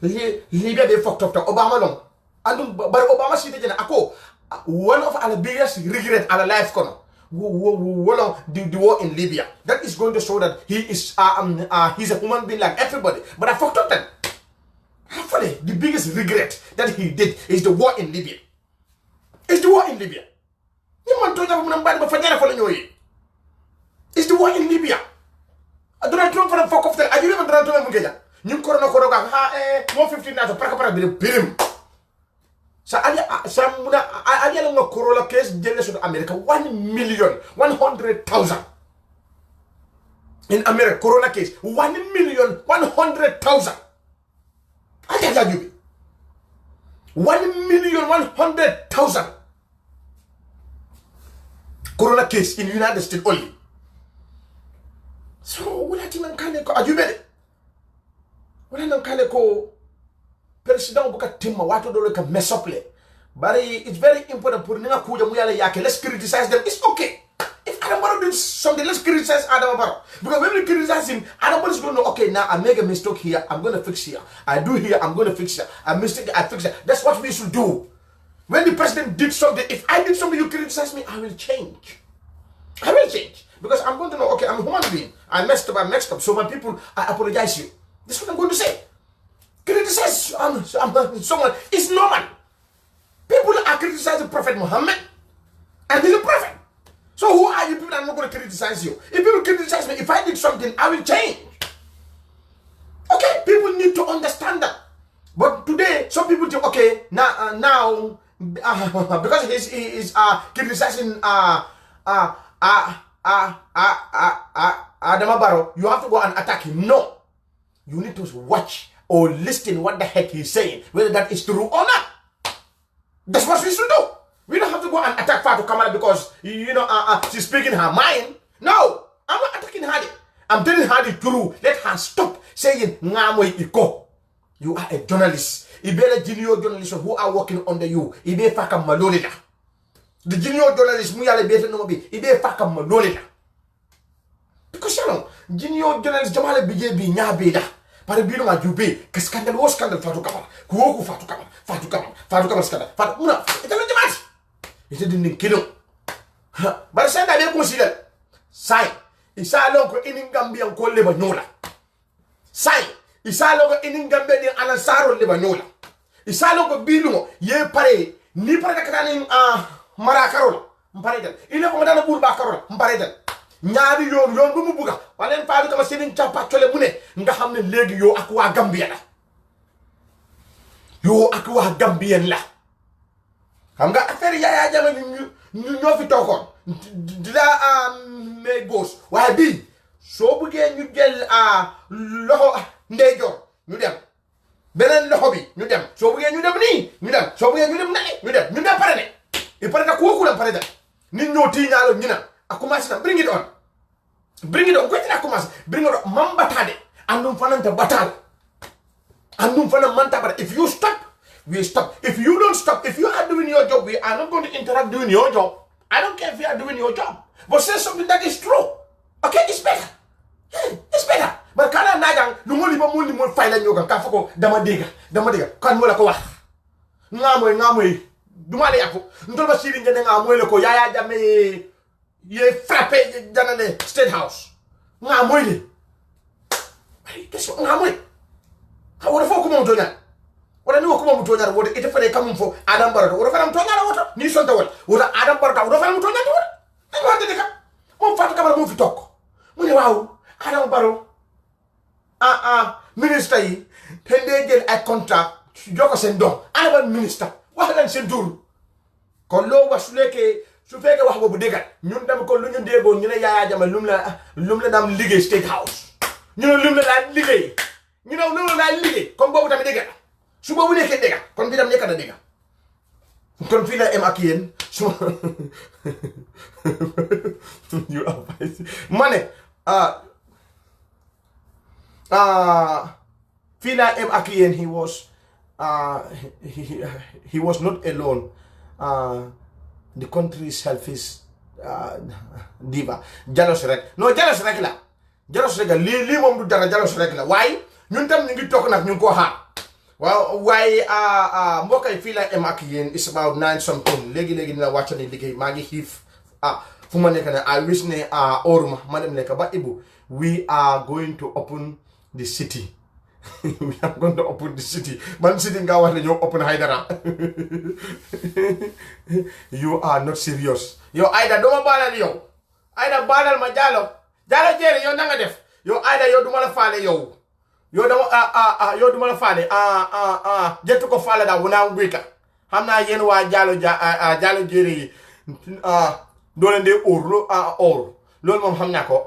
fucked up Obama long andum bar Obama site jena ako one of our biggest regret our life kono the war in Libya that is going to show that he is he's a human being like everybody but I fucked up then hopefully the biggest regret that he did is the war in Libya man to jafu nam badi ba fajara fa la ñoy is the war in Libya Donald Trump fa fokk fa aju ba Donald Trump mu ngeja ñu ko no ko roga mo 15 na para birim sa ali sa muna ali la ngokoro la case jelle su America 1,100,000 in America corona case 1,100,000 aja jajubi 1,100,000 corona case in United States only. So wala tinan kale ko ajubede. Wala nan kale ko president buka timma wato dole ka mess up le. But it's very important for ninga kuja mu yala yake. Let's criticize them. It's okay. If Adam Barrow did something, let's criticize Adam Barrow. Because when we criticize him, Adam Barrow is going to know, okay, now I make a mistake here, I'm going to fix here. I do here, I'm going to fix here. I mistake, I fix it. That's what we should do. When the president did something, if I did something, you criticize me, I will change. Because I'm going to know, okay, I'm a human being. I messed up. So my people, I apologize to you. This is what I'm going to say. Criticize someone is normal. People are criticizing Prophet Muhammad, and he's a prophet. So who are you people that are not going to criticize you? If people criticize me, if I did something, I will change. Okay, people need to understand that. But today, some people think, okay, now because he is criticizing Adama Barrow, you have to go and attack him. No, you need to watch or listen what the heck he's saying, whether that is true or not. That's what we should do. We don't have to go and attack Fatou Kamara because she's speaking her mind. No, I'm not attacking her. I'm telling her the truth. Let her stop saying Ngamwe Iko. You are a journalist. Ibele junior journalists who are working under you. Ibe faka malolida. The junior journalists muyale bete no bi. Ibe faka malolida. Because junior journalists jamale bije bi nyabeda. Pare bino ma jube ke scandal wo scandal Fatou Kamara. Ku Fatou Kamara scandal. Fatou una italo jamati. Ite dindin kilo. Bare senda be consider. Sai. Isa lonko inin Gambia ko leba nyola. Sai. Isa lonko inin Gambia ni alansaro leba nyola. Isa lonko bilumo ye pare ni pare dakatani mara karola. Mpare dal. Ile ko dana bul ba karola. Mpare dal. Ñaari yoon bu mu buga. Walen Fatou Kamara senin ciapa tole mu ne nga xamne legi yo ak wa Gambia la. Yo ak wa Gambien la. Xam nga affaire Yaya Jammeh ñu ñoo fi tokon di la mais gauche waaye bii soo bëggee ñu jël loxo ndeyjoor ñu dem beneen loxo bi ñu dem soo bëggee ñu dem nii ñu dem soo bëggee ñu dem nale ñu dem pare ne il pare na kooku la pare da nit ñoo tiiñaalo ñu na a commencé na bring it on ko tira commencé bring it on mam batade andum fananta batal andum fana manta bata if you stop we stop. If you don't stop, if you are doing your job, we are not going to interrupt doing your job. I don't care if you are doing your job. But say something that is true. Okay, it's better. It's better. But kana nagang lumuli ba muli mo file nyoga ka foko dama diga kan mo la ko wax ngamoy duma le yafu ndol ba siri ngene ngamoy le ko Yaya Jammeh ye frappé janane State House ngamoy le ay keso ngamoy ha wala foko mo donya wala ni ko mo toñar woto ite fane kamum fo Adam Barrow woto fana toñar woto ni sonta wala woto Adam Barrow woto fana toñar woto ay wonde de kam mo Fatou Camara mo fi tokk mu ne waaw Adam Barrow ministre yi tende jël ay contrat joko sen do ana ministre wax lan sen tour kon lo wax su lekke su fekke wax bobu degal ñun dem ko lu ñu dego ñu ne Yaya Jammeh lum la dam liggéey State House ñu ne lum la daan liggéey ñu ne lum la daan liggéey comme bobu tamit degal su bobu nekkee degal kon bi dam nekk na degal kon fii la em ak yéen su you mané fii la em ak yéen he was not alone. The country is selfish diva jalos rek no jalos rek la li mom du dara jalos rek la waaye ñun tam ñu ngi tok nak ñu ko xaar waaw waaye mbokay fi la em ak yeen is about 9 something léegi dina wàcc ni liggéey maa ngi xiif fu ma nekk ne I wish ne oruma ma dem nekk ba Ibu we are going to open the city we are going to open the city. Man city nga wax ne ñoo open Haidara. You are not serious. Yo Aida duma balal yow. Aida balal ma Jalo jere yow nga def. Yo Aida yow duma la faale yow. Yo dama yow duma la faale. Jettu ko faale da wona ngwika. Xamna yeen wa Jalo jere yi do len de or. Lol mom xamna ko.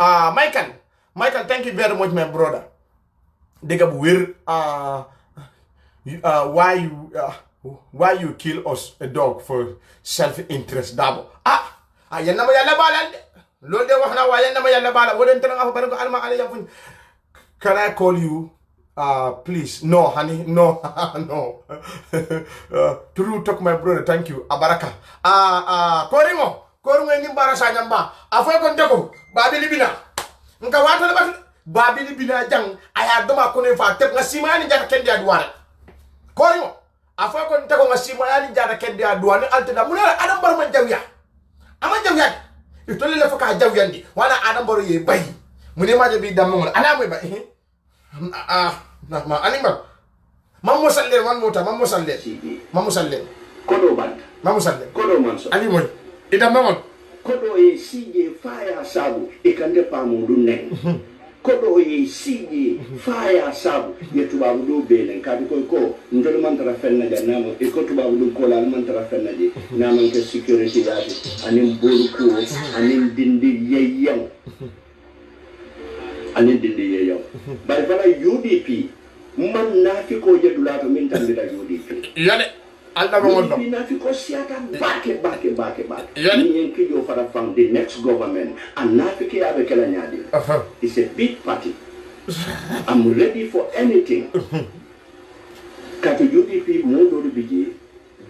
Michael, thank you very much my brother. Dega bu wér why you kill us a dog for self-interest Dabo yan na ma yàlla baalal de loolu de wax na waa yan na ma yàlla baalal waden tan nga fa bari ko alma ala yafuñ can I call you please no honey no true talk my brother thank you abaraka koringo ni mbara sa nyamba afoy ko ndeko babili bina nka wato le bat babili bina jang aya doma ko ne fa tek nga simani jata kendi adware koringo afa ko ntako nga simani jata kendi adwane altada munala Adam Barrow man jawya ama jawya itole le faka jawyandi wala Adam Barrow ye bay mune ma jabi dammo ana moy ba ma animal mammo salle man mota mammo salle kodo banda mammo salle kodo manso ali moy ida mamon kodo e sije fire sabu e kande pamu dunne kodo e sije fire sabu ye tubabu do belen kadi ko ndol man tara fenna ga namo e ko tubabu do ko la man tara fenna je namo ke security yati anim boluko anim dindi yeyam bay fala UDP man nafi ko jedulato min tambita UDP yale Allah mo do nafi ko siata bake ni en kijo fara from the next government and nafi ke abe kala nyadi it's a big party I'm ready for anything kato UDP mo do biji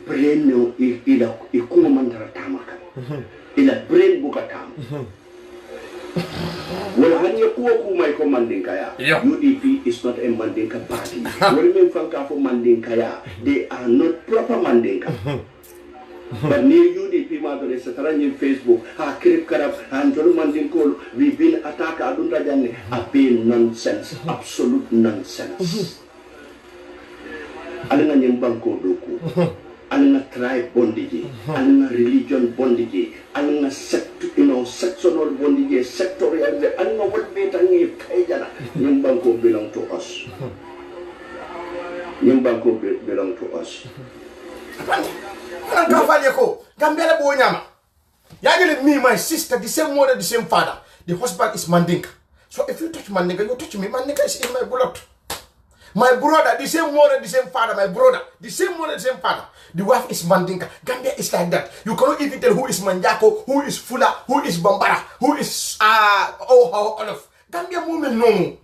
brain no ila ikuma mandara tamaka ila brain buka tam well, when you go my Mandinka, UDP is not a Mandinka party. When you fanka for Mandinka, they are not proper Mandinka. But near UDP, mother is a in Facebook, Krip Karab, and Jolu Mandinko, we've been attacked. Adundajane, a been nonsense, absolute nonsense. Alina Nyimbanko Doku. Alina tribe bondage, alina religion bondage, alina sectional bondage, sectorial, alina what better name Kajana. Nyimbanko belong to us. Nyimbanko belong to us. Gambia boy nyama. Yagele me, my sister, the same mother, the same father. The husband is Mandinka. So if you touch Mandinka, you touch me. Mandinka is in my blood. My brother, the same mother, the same father, my brother, the same mother, the same father. The wife is Mandinka. Gambia is like that. You cannot even tell who is Manjako, who is Fula, who is Bambara, who is all of Gambia women no.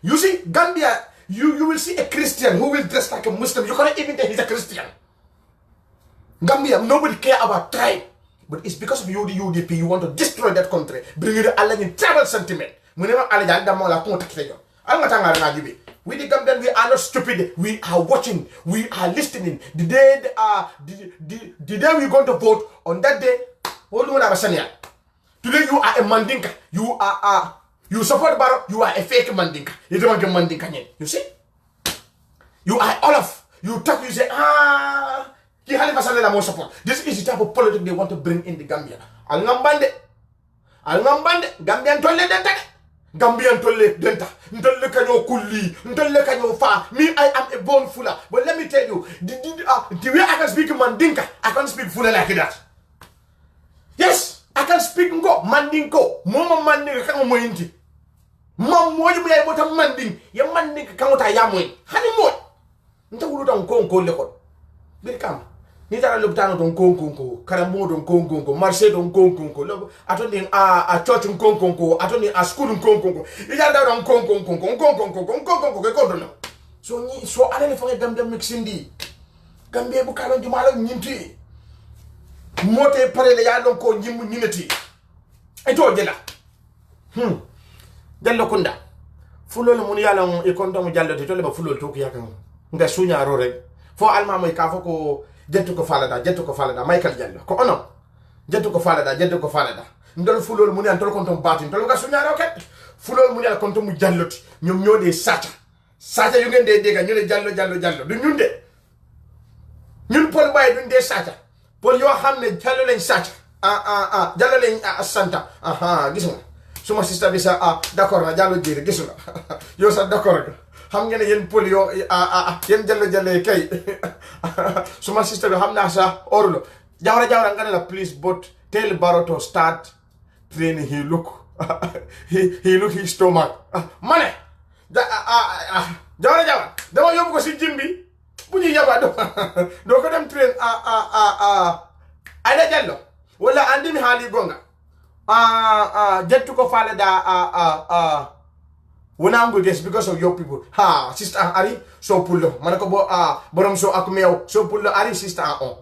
You see, Gambia, you will see a Christian who will dress like a Muslim. You cannot even tell he's a Christian. Gambia, nobody care about tribe. But it's because of you, the UDP, you want to destroy that country. Bring it in tribal sentiment. We the Gambian, we are not stupid. We are watching. We are listening. The day we're going to vote, on that day, today you are a Mandinka. You support Barrow, you are a fake Mandinka. You don't want a Mandinka. You see? You are all of. You talk, you say, Ki Halifa Saleh more support. This is the type of politics they want to bring in the Gambia. Al-Ngambande, Gambian tolle denta. Gambian tolle denta. Ntolle kanyo kuli, ntolle kanyo fa. Me, I am a born Fula. But let me tell you, the way I can speak Mandinka, I can't speak Fula like that. Yes, I can speak Mandinko. Mama Mandinka kamo mointi. Mam moji mu yay bota Manding. Ya Mandinka kamo ta yamoy. Hani moy. Nta wuluta nkonko lekon. Birkam. Ni tara lopitano don konkonko, karamo don konkonko, marché don konkonko, atoni a church konkonko, atoni a school konkonko. Ija da don konkonko. So ale le fange Gambia mixindi. Gambia bu kala jumala nyinti. Mote pare le ya don ko nyimu nyinati. Eto jela. Jallo kunda. Fulol mun yala e konto mu jallo to le ba fulol to ko yakan. Nga sunya ro rek. Fo alma moy ka foko jettu ko falada Michael Jallo ko ono jettu ko falada ndol fulol mun an tol kontom batin tol ga suñaro ket fulol mun al kontom mu jalloti ñom ñode sata yu ngeen de dega ñu ne jallo du ñun de ñun pol bay duñ de sata pol yo xamne jallo lañ sata jallo lañ santa gis nga suma sister bi sa d'accord na jallo jere gis nga yo sa d'accord xam ngeen yeen pol yo yeen jallo kay suma sister bi xam na sa orlo jawra ngana la please but tell Barrow to start training he look his stomach mane jawra dama yóbbu ko si jimbi bu ñu yaba do ko dem train Aida Jallow wala andimi haali gonga jettu ko fale da wona ngul guess because of your people sister ari so pullo manako bo borom so akumew so pullo ari sister on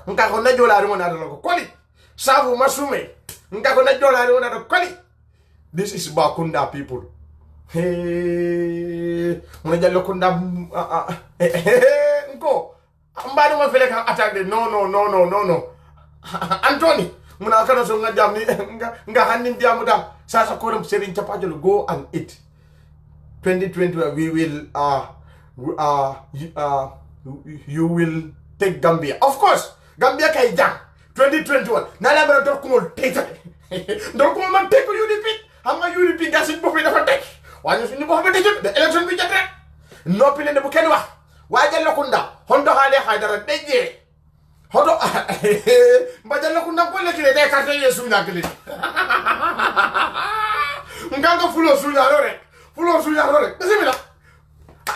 nka ko na jolari wona do ko koli sabu masume nka ko na jolari wona do koli. This is Bakunda people. Hey mona Jallow kunda nko mbadi mo fele ka attack de no Anthony muna kana so nga jam ni nga hanin diamu dam sasa ko dum Serigne Chapajolo go and eat 2020 we will you will take Gambia. Of course, Gambia kay jang 2021. Nala ba do ko take do ko man take UDP. Xam nga UDP gasit bo fi dafa tek. Wañu suñu bo fa tek de election bi jotté. Nopi len bu ken wax. Wa Jallow kunda hondo hale haydara deje. Hodo ba Jallow kunda ko lekile de carte yesu na kele. Nganga fulo suña rek. Bismillah.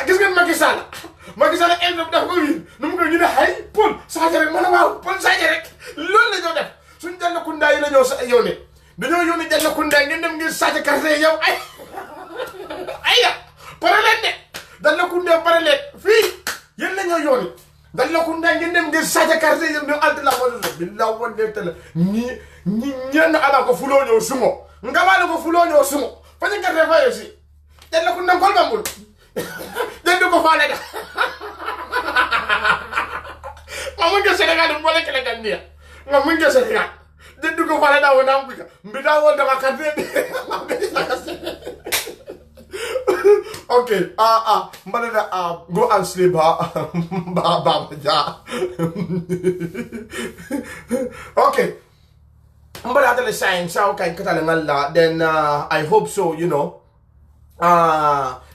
Gis ngeen Macky Sall end up dafa ko wi num ko ñu ne hay pol saaje rek mëna waaw pol saaje rek loolu la ñoo def suñu Jallow kunda yi la ñoo sa yone dañoo yone Jallow kunda ngeen dem ngeen saaje carte yow ay pare leen de Jallow kunda pare leen fii yeen la ñoo yone Jallow kunda ngeen dem ngeen saaje carte yow ñu alt la ko billahi wonde tele ñi ñen ala ko fulo ñoo sumo ngama ko fulo ñoo sumo fa ñu carte fa yosi Jallow kunda kol bambul den ko faale da ngamun ke Sénégal mo lekk la Gambia ngamun ke Sénégal den ko faale da wona mbika mbida wol da ka de okay mbada go and sleep ba ja okay mbada tele sign sa okay katala ngalla then I hope so, you know.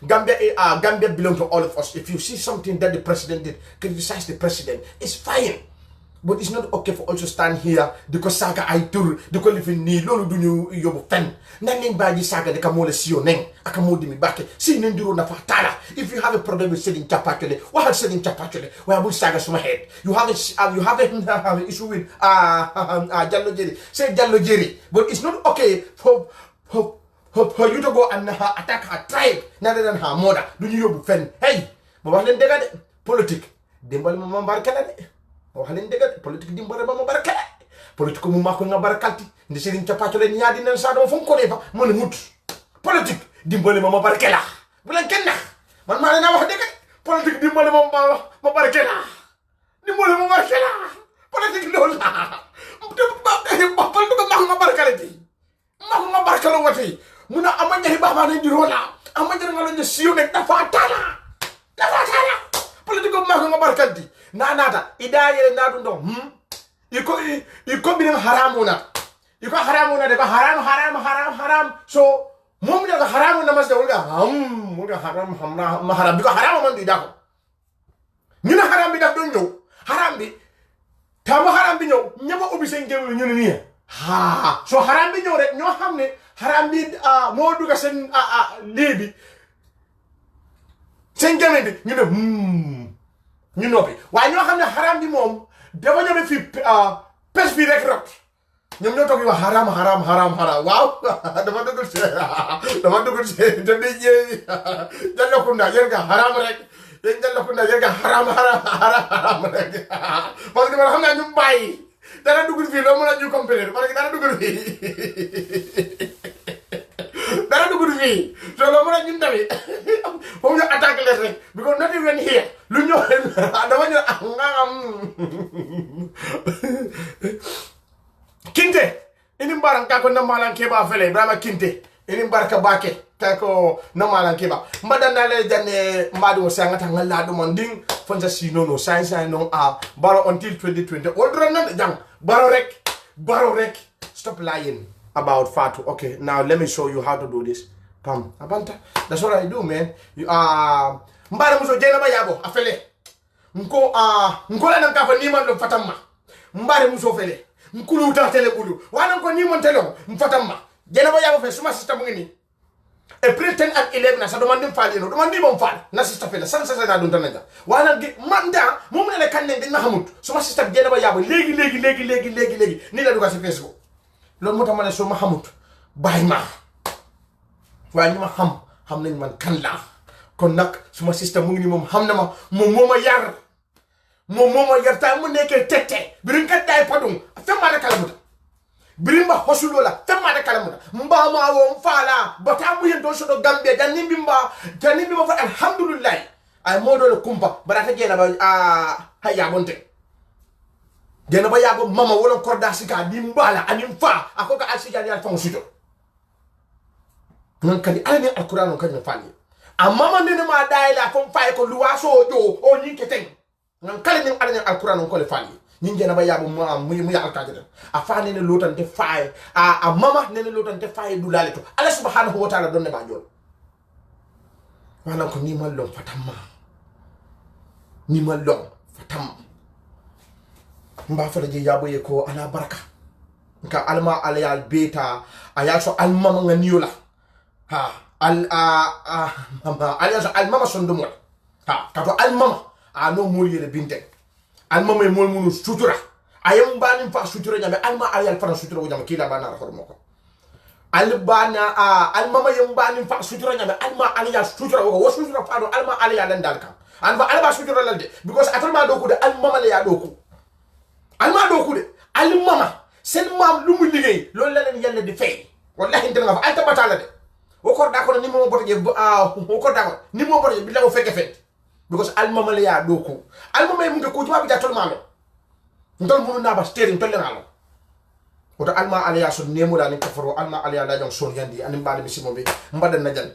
Gambia belongs to all of us. If you see something that the president did, criticize the president. It's fine, but it's not okay for also stand here because saga I do the qualifying ni lolo do you yobu fen. Nanging baji saga de kamole siyo neng akamodi mi bake si nenduro na fatala. If you have a problem with Serigne Chapachole, what has Serigne Chapachole? We have saga suma head. You have an issue with Jallow Jerry. Say Jallow Jerry, but it's not okay for you to go and attack her tribe rather than her mother. Do you yobu fen? Hey, ma wax len dega de politique dimbal ma barkala de. Wax len dega de politique dimbal ma barkala. Politique mu mako nga barkalti. Ndi Serigne Chapachole nyaadi nan sa do fon ko defa mon mut. Politique dimbal ma barkala. Bu len ken nax. Man ma len wax dega. Politique dimbal ma barkala. Dimbal ma barkala. Politique lol la. Politique ma barkala di. Ma barkala wati. Muna amanya hibama ndio rola amanya ngalo ndio sio nek dafa tala politiko ma ko barkanti na nata ida yele na dun don iko bi haramuna iko haramuna de ko haram so mom daga haramuna mas da wulga haram hamna ma haram bi ko haram man di dako ñu na haram bi daf don ñew haram bi tama haram bi ñew ñama ubi sen geewul ñu ni ha so haram bi ñew rek ño xamne haram bi mo duga sen lebi sen geewul bi ñu ne ñu nopi wa ño xamne haram bi mom dafa ñëw fi pes fi rek rot ñom ñoo tok wax haram waaw dama dugul ci de ñe dal ko nda yeen nga haram rek yeen dal ko nda yeen nga haram rek parce que man xam naa ñu bàyyi dara dugul fii loo mën a ñu compléter parce que dara dugul fii so loo mën a ñun tamit foofu ñu attaque leen rek because not even here lu ñëw dama ñu Kinte ini mbaran kako namalan keba fele Ibrahima Kinte ini mbaraka bake kako namalan keba mbadanda le jane mbadu sangata ngala do manding fonja sinono sai no baro until 2020 odro nan jang baro rek stop lying about Fatu. Okay, now let me show you how to do this. Pam abanta, that's what I do, man. You mbara muso jena ba yabo afele nko la nan ka fa ni man do fatamma mbare muso fele nkulu uta tele bulu wana ko ni mon telo mfatamma jena ba yabo fe suma system ngini e pretend at 11 na sa do mandim faali no do mandi bom faal na system fele san na do tanaja wana manda mum ne kanne din na xamut suma system jena ba yabo legi ni la duga ci Facebook lol motama ne suma xamut bay ma wa ñu ma xam nañ man kan la kon nak suma system mu ngi ni mom xamna ma mom moma yar ta mu nekké tete birin kat day padum femma da kalamuta birin ba hosulo la femma da kalamuta mba ma wo fala bata mu yendo so do gambe dan nimbi ba fa alhamdulillah ay modo le kumpa barata jena ba hayya bonte jena ba yabo mama wala korda sika dimbala anim fa akoka alsija ya fa sujo non kadi alani alquran non kadi fani amma man ne ma daila fon fay ko luwa so do o ni keten non kala min alani alquran non ko le fani ñi jena ba yabo mu ya alkaje afani ne lotante fay mama ne lotante fay du lalito Allah subhanahu wa ta'ala don ne ba jol wala ko ni mal lon fatamma mba fa je yabo ye ko ala baraka ka alma alayal beta ayaso almama nganiola almama sondomo kato almama no moli yele binte almama mol munu sutura ayam banim fa sutura nyame alma ayal fa sutura nyame kila bana hormoko albana almama yam banim fa sutura nyame alma ayal sutura wo sutura fa alma ayal dan dalka alba sutura lalde because atalma do ko de almama la ya do ko alma do ko de almama sen mam lu mu liggey lolou la len yalla di fay wallahi ndal nga fa alta batala de woko da ko ni mo botaje woko da ko ni mo botaje bi la fekke fet because almama la ya do ko almama mu ko juma bi da tol malo ndol mu na ba steering tol la lo oto alma aliya so nemu la ni kafaro alma aliya la jong son yandi anim baade bi simo bi mbadan na jan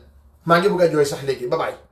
ma ngi buga joy sax legi bye bye